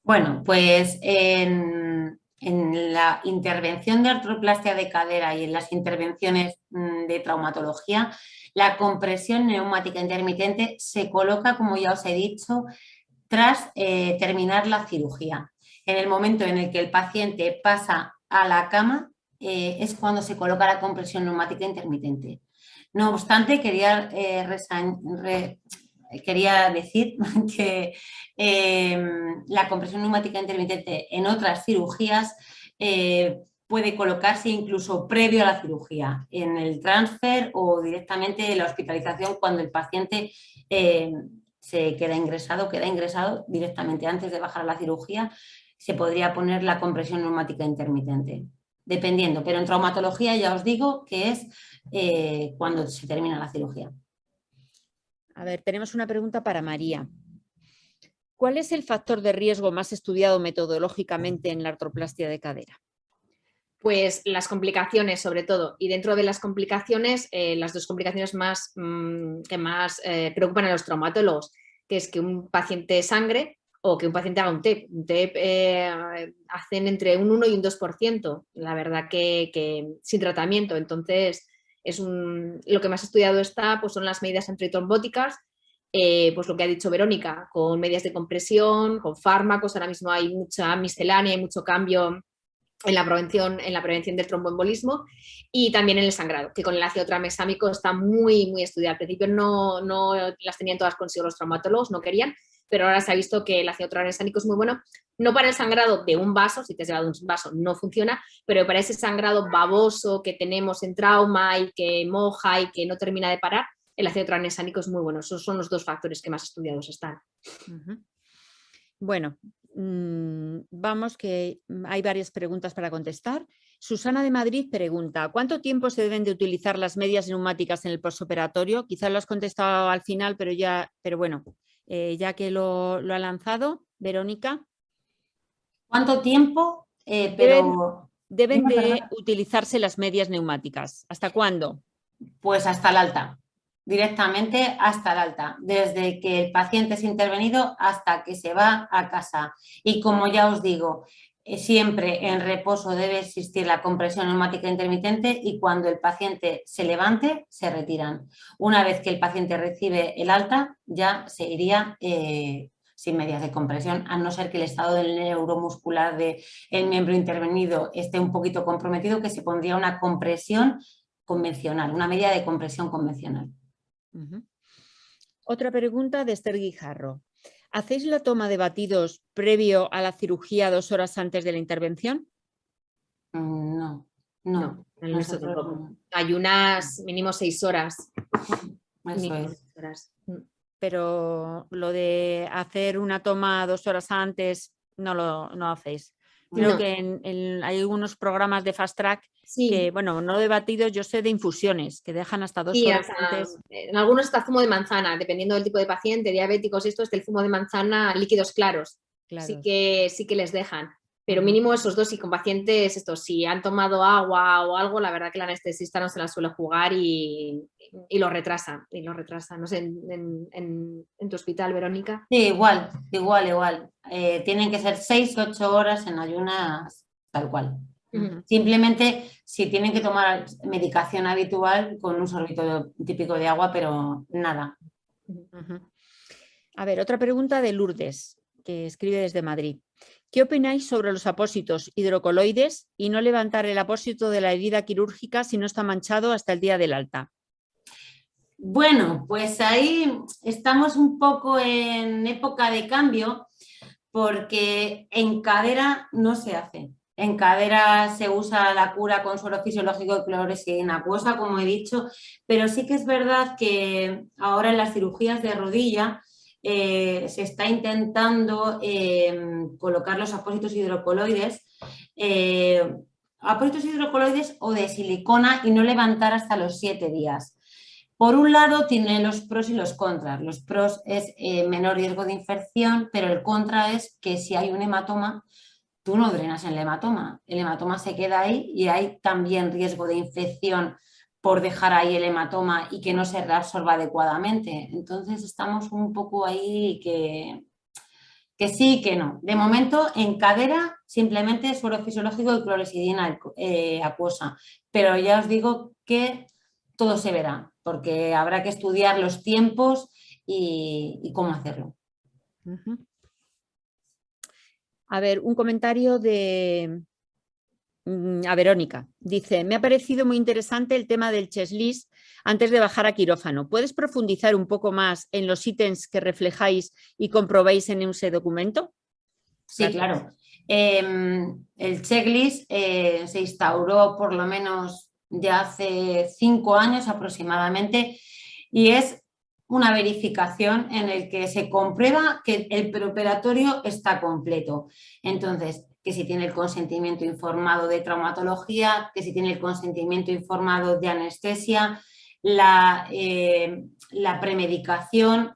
Bueno, pues en la intervención de artroplastia de cadera y en las intervenciones de traumatología, la compresión neumática intermitente se coloca, como ya os he dicho, tras terminar la cirugía. En el momento en el que el paciente pasa a la cama es cuando se coloca la compresión neumática intermitente. No obstante, quería decir que la compresión neumática intermitente en otras cirugías puede colocarse incluso previo a la cirugía, en el transfer o directamente en la hospitalización cuando el paciente se queda ingresado directamente antes de bajar a la cirugía, se podría poner la compresión neumática intermitente, dependiendo, pero en traumatología ya os digo que es cuando se termina la cirugía. A ver, tenemos una pregunta para María. ¿Cuál es el factor de riesgo más estudiado metodológicamente en la artroplastia de cadera? Pues las complicaciones, sobre todo. Y dentro de las complicaciones, las dos complicaciones que más preocupan a los traumatólogos, que es que un paciente sangre o que un paciente haga un TEP. Un TEP hacen entre un 1 y un 2%, la verdad que sin tratamiento. Entonces, lo que más estudiado está pues son las medidas antitrombóticas, pues lo que ha dicho Verónica, con medidas de compresión, con fármacos. Ahora mismo hay mucha miscelánea, hay mucho cambio en la prevención del tromboembolismo y también en el sangrado, que con el ácido tranexámico está muy, muy estudiado. Al principio no las tenían todas consigo los traumatólogos, no querían, pero ahora se ha visto que el ácido tranexámico es muy bueno, no para el sangrado de un vaso, si te has llevado un vaso no funciona, pero para ese sangrado baboso que tenemos en trauma y que moja y que no termina de parar, el ácido tranexámico es muy bueno. Esos son los dos factores que más estudiados están. Bueno, vamos, que hay varias preguntas para contestar. Susana de Madrid pregunta: ¿cuánto tiempo se deben de utilizar las medias neumáticas en el postoperatorio? Quizás lo has contestado al final, pero bueno, ya que lo ha lanzado, Verónica. ¿Cuánto tiempo? Deben de utilizarse las medias neumáticas. ¿Hasta cuándo? Pues hasta el alta. Directamente hasta el alta, desde que el paciente es intervenido hasta que se va a casa. Y como ya os digo, siempre en reposo debe existir la compresión neumática intermitente y cuando el paciente se levante, se retiran. Una vez que el paciente recibe el alta, ya se iría sin medias de compresión, a no ser que el estado del neuromuscular del miembro intervenido esté un poquito comprometido, que se pondría una compresión convencional, una media de compresión convencional. Otra pregunta de Esther Guijarro. ¿Hacéis la toma de batidos previo a la cirugía 2 horas antes de la intervención? No. Hay unas mínimo 6 horas. Eso es. Pero lo de hacer una toma 2 horas antes no hacéis. Creo que hay algunos programas de Fast Track que, bueno, no de batidos, yo sé de infusiones, que dejan hasta 2 horas antes. En algunos está zumo de manzana, dependiendo del tipo de paciente, diabéticos, esto es del zumo de manzana, líquidos claros. Sí que les dejan. Pero mínimo esos dos, y con pacientes, si han tomado agua o algo, la verdad que la anestesista no se la suele jugar y lo retrasa. No sé, en tu hospital, Verónica. Sí, igual. Tienen que ser 6-8 horas en ayunas, tal cual. Simplemente si tienen que tomar medicación habitual con un sorbito típico de agua, pero nada. A ver, otra pregunta de Lourdes, que escribe desde Madrid. ¿Qué opináis sobre los apósitos hidrocoloides y no levantar el apósito de la herida quirúrgica si no está manchado hasta el día del alta? Bueno, pues ahí estamos un poco en época de cambio porque en cadera no se hace. En cadera se usa la cura con suero fisiológico de clorexidina acuosa, como he dicho, pero sí que es verdad que ahora en las cirugías de rodilla se está intentando colocar los apósitos hidrocoloides o de silicona y no levantar hasta los 7 días. Por un lado tiene los pros y los contras. Los pros es menor riesgo de infección, pero el contra es que si hay un hematoma, tú no drenas el hematoma se queda ahí y hay también riesgo de infección por dejar ahí el hematoma y que no se reabsorba adecuadamente. Entonces estamos un poco ahí que sí, que no. De momento en cadera simplemente suero fisiológico y clorexidina acuosa, pero ya os digo que todo se verá, porque habrá que estudiar los tiempos y cómo hacerlo. A ver, un comentario de a Verónica. Dice, me ha parecido muy interesante el tema del checklist antes de bajar a quirófano. ¿Puedes profundizar un poco más en los ítems que reflejáis y comprobáis en ese documento? Sí, claro. El checklist se instauró por lo menos de hace 5 años aproximadamente y es una verificación en el que se comprueba que el preoperatorio está completo. Entonces, que si tiene el consentimiento informado de traumatología, que si tiene el consentimiento informado de anestesia, la premedicación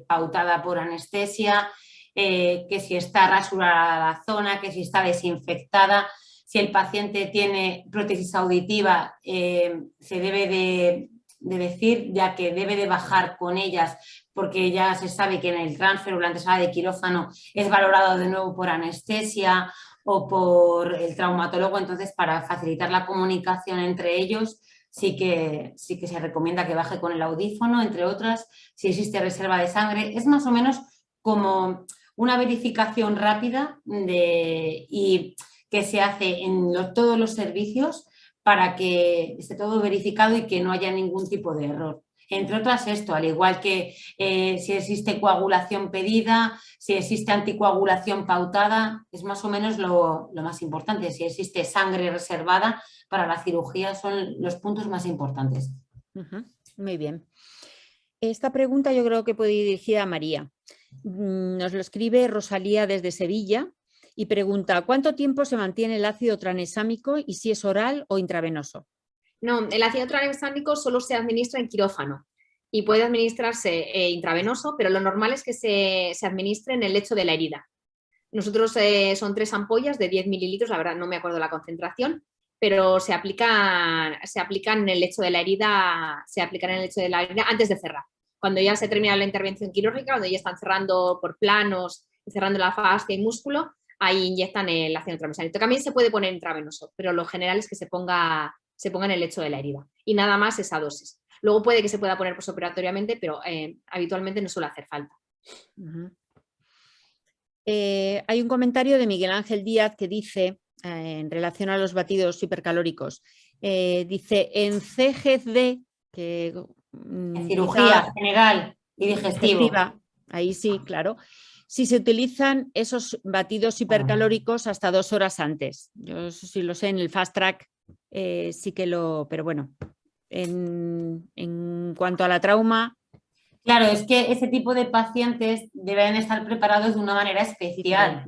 pautada por anestesia, que si está rasurada la zona, que si está desinfectada, si el paciente tiene prótesis auditiva, se debe de decir, ya que debe de bajar con ellas porque ya se sabe que en el transfer o la antesala de quirófano es valorado de nuevo por anestesia o por el traumatólogo, entonces para facilitar la comunicación entre ellos sí que se recomienda que baje con el audífono, entre otras, si existe reserva de sangre, es más o menos como una verificación rápida y que se hace en todos los servicios para que esté todo verificado y que no haya ningún tipo de error. Entre otras esto, al igual que si existe coagulación pedida, si existe anticoagulación pautada, es más o menos lo más importante. Si existe sangre reservada para la cirugía son los puntos más importantes. Muy bien. Esta pregunta yo creo que puede ir dirigida a María. Nos lo escribe Rosalía desde Sevilla y pregunta, ¿cuánto tiempo se mantiene el ácido tranexámico y si es oral o intravenoso? No, el ácido tranexámico solo se administra en quirófano y puede administrarse intravenoso, pero lo normal es que se administre en el lecho de la herida. Nosotros son 3 ampollas de 10 mililitros, la verdad no me acuerdo la concentración, pero se aplican en el lecho de la herida, antes de cerrar. Cuando ya se termina la intervención quirúrgica, cuando ya están cerrando por planos, cerrando la fascia y músculo, ahí inyectan el ácido tranexámico. También se puede poner intravenoso, pero lo general es que se ponga en el lecho de la herida y nada más esa dosis. Luego puede que se pueda poner posoperatoriamente, pero habitualmente no suele hacer falta. Hay un comentario de Miguel Ángel Díaz que dice, en relación a los batidos hipercalóricos, dice, en CGD, que en cirugía general y digestiva. Ahí sí, claro. Si se utilizan esos batidos hipercalóricos hasta 2 horas antes. Yo sí lo sé, en el fast track sí que pero bueno, en cuanto a la trauma... Claro, es que ese tipo de pacientes deben estar preparados de una manera especial.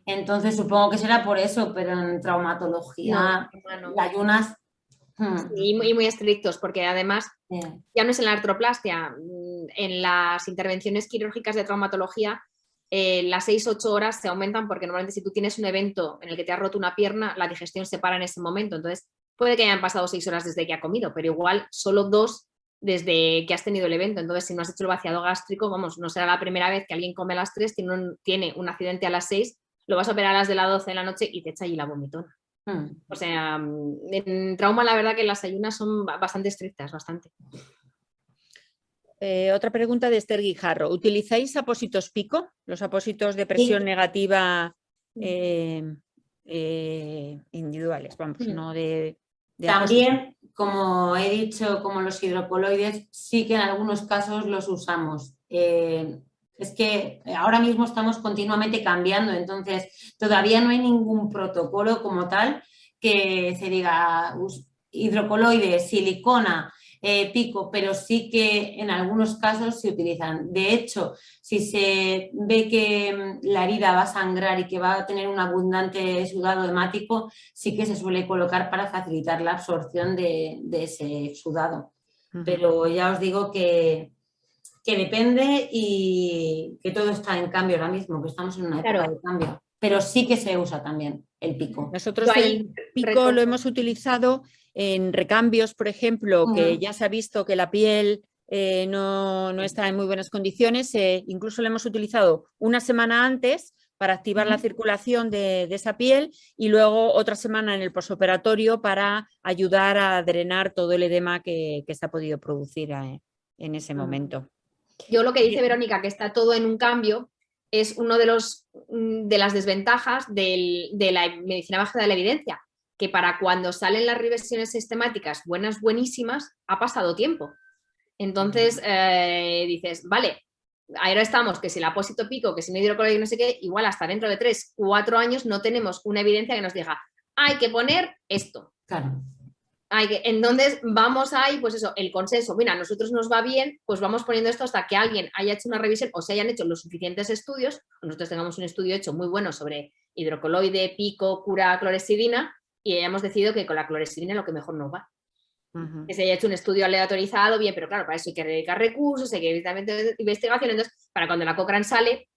Entonces supongo que será por eso, pero en traumatología, no. las ayunas... Sí, muy estrictos, porque además ya no es en la artroplastia, en las intervenciones quirúrgicas de traumatología las 6-8 horas se aumentan porque normalmente si tú tienes un evento en el que te has roto una pierna, la digestión se para en ese momento. Entonces, puede que hayan pasado 6 horas desde que ha comido, pero igual solo 2 desde que has tenido el evento. Entonces, si no has hecho el vaciado gástrico, vamos, no será la primera vez que alguien come a las 3, tiene un accidente a las 6, lo vas a operar a las de las 12 de la noche y te echa allí la vomitona. O sea, en trauma la verdad que las ayunas son bastante estrictas, bastante. Otra pregunta de Esther Guijarro. ¿Utilizáis apósitos pico? Los apósitos de presión negativa individuales, vamos, no de También, como he dicho, como los hidrocoloides, sí que en algunos casos los usamos. Es que ahora mismo estamos continuamente cambiando, entonces todavía no hay ningún protocolo como tal que se diga hidrocoloides, silicona, pico, pero sí que en algunos casos se utilizan. De hecho, si se ve que la herida va a sangrar y que va a tener un abundante sudado hemático, sí que se suele colocar para facilitar la absorción de ese sudado. Pero ya os digo que depende y que todo está en cambio ahora mismo, que estamos en una época de cambio. Pero sí que se usa también el pico. Nosotros el pico lo hemos utilizado en recambios, por ejemplo, que ya se ha visto que la piel no está en muy buenas condiciones. Incluso lo hemos utilizado una semana antes para activar la circulación de esa piel y luego otra semana en el posoperatorio para ayudar a drenar todo el edema que se ha podido producir en ese momento. Yo lo que dice Verónica, que está todo en un cambio, es uno de las desventajas de la medicina basada de la evidencia, que para cuando salen las revisiones sistemáticas buenísimas, ha pasado tiempo. Entonces dices, vale, ahora estamos, que si el apósito pico, que si no hidrocoloide, no sé qué, igual hasta dentro de 3-4 años no tenemos una evidencia que nos diga, hay que poner esto. Claro. Entonces vamos ahí, pues eso, el consenso, mira, a nosotros nos va bien, pues vamos poniendo esto hasta que alguien haya hecho una revisión o se hayan hecho los suficientes estudios, o nosotros tengamos un estudio hecho muy bueno sobre hidrocoloide, pico, cura, clorexidina, y hayamos decidido que con la clorexidina es lo que mejor nos va. Que se haya hecho un estudio aleatorizado, bien, pero claro, para eso hay que dedicar recursos, hay que dedicar investigación, entonces para cuando la Cochrane sale,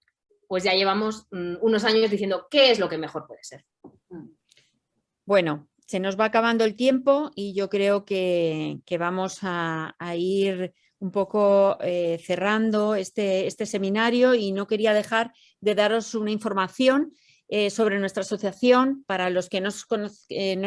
pues ya llevamos unos años diciendo qué es lo que mejor puede ser. Bueno, se nos va acabando el tiempo y yo creo que vamos a ir un poco cerrando este seminario y no quería dejar de daros una información sobre nuestra asociación. Para los que no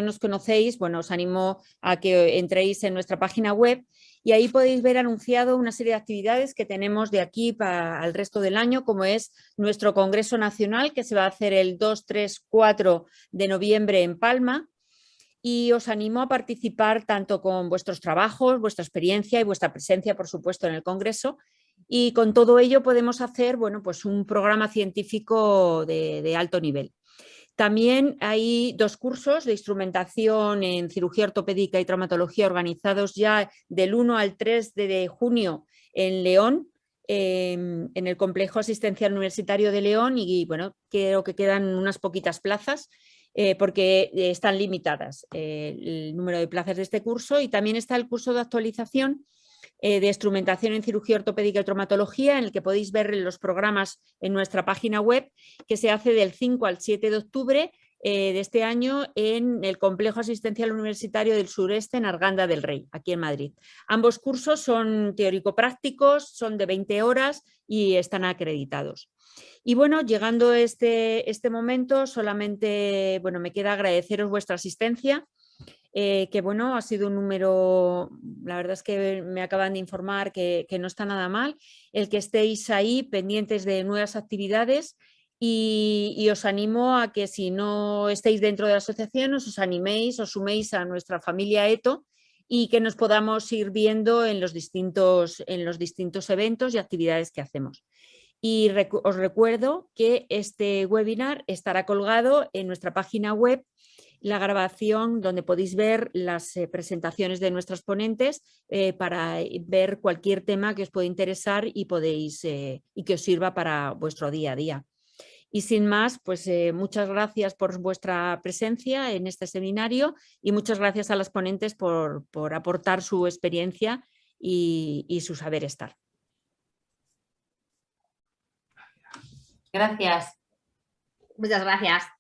nos conocéis, bueno, os animo a que entréis en nuestra página web y ahí podéis ver anunciado una serie de actividades que tenemos de aquí para el resto del año, como es nuestro Congreso Nacional, que se va a hacer el 2, 3, 4 de noviembre en Palma. Y os animo a participar tanto con vuestros trabajos, vuestra experiencia y vuestra presencia, por supuesto, en el Congreso. Y con todo ello podemos hacer, bueno, pues un programa científico de alto nivel. También hay 2 cursos de instrumentación en cirugía ortopédica y traumatología organizados ya del 1 al 3 de junio en León, en el Complejo Asistencial Universitario de León y bueno, creo que quedan unas poquitas plazas. Porque están limitadas el número de plazas de este curso y también está el curso de actualización de instrumentación en cirugía ortopédica y traumatología en el que podéis ver los programas en nuestra página web que se hace del 5 al 7 de octubre de este año en el Complejo Asistencial Universitario del Sureste en Arganda del Rey, aquí en Madrid. Ambos cursos son teórico-prácticos, son de 20 horas y están acreditados. Y bueno, llegando este momento, solamente bueno, me queda agradeceros vuestra asistencia, que bueno, ha sido un número, la verdad es que me acaban de informar que no está nada mal, el que estéis ahí pendientes de nuevas actividades y os animo a que si no estáis dentro de la asociación, os animéis, os suméis a nuestra familia ETO y que nos podamos ir viendo en los distintos eventos y actividades que hacemos. Y os recuerdo que este webinar estará colgado en nuestra página web, la grabación donde podéis ver las presentaciones de nuestras ponentes para ver cualquier tema que os pueda interesar y que os sirva para vuestro día a día. Y sin más, pues muchas gracias por vuestra presencia en este seminario y muchas gracias a las ponentes por aportar su experiencia y su saber estar. Gracias. Muchas gracias.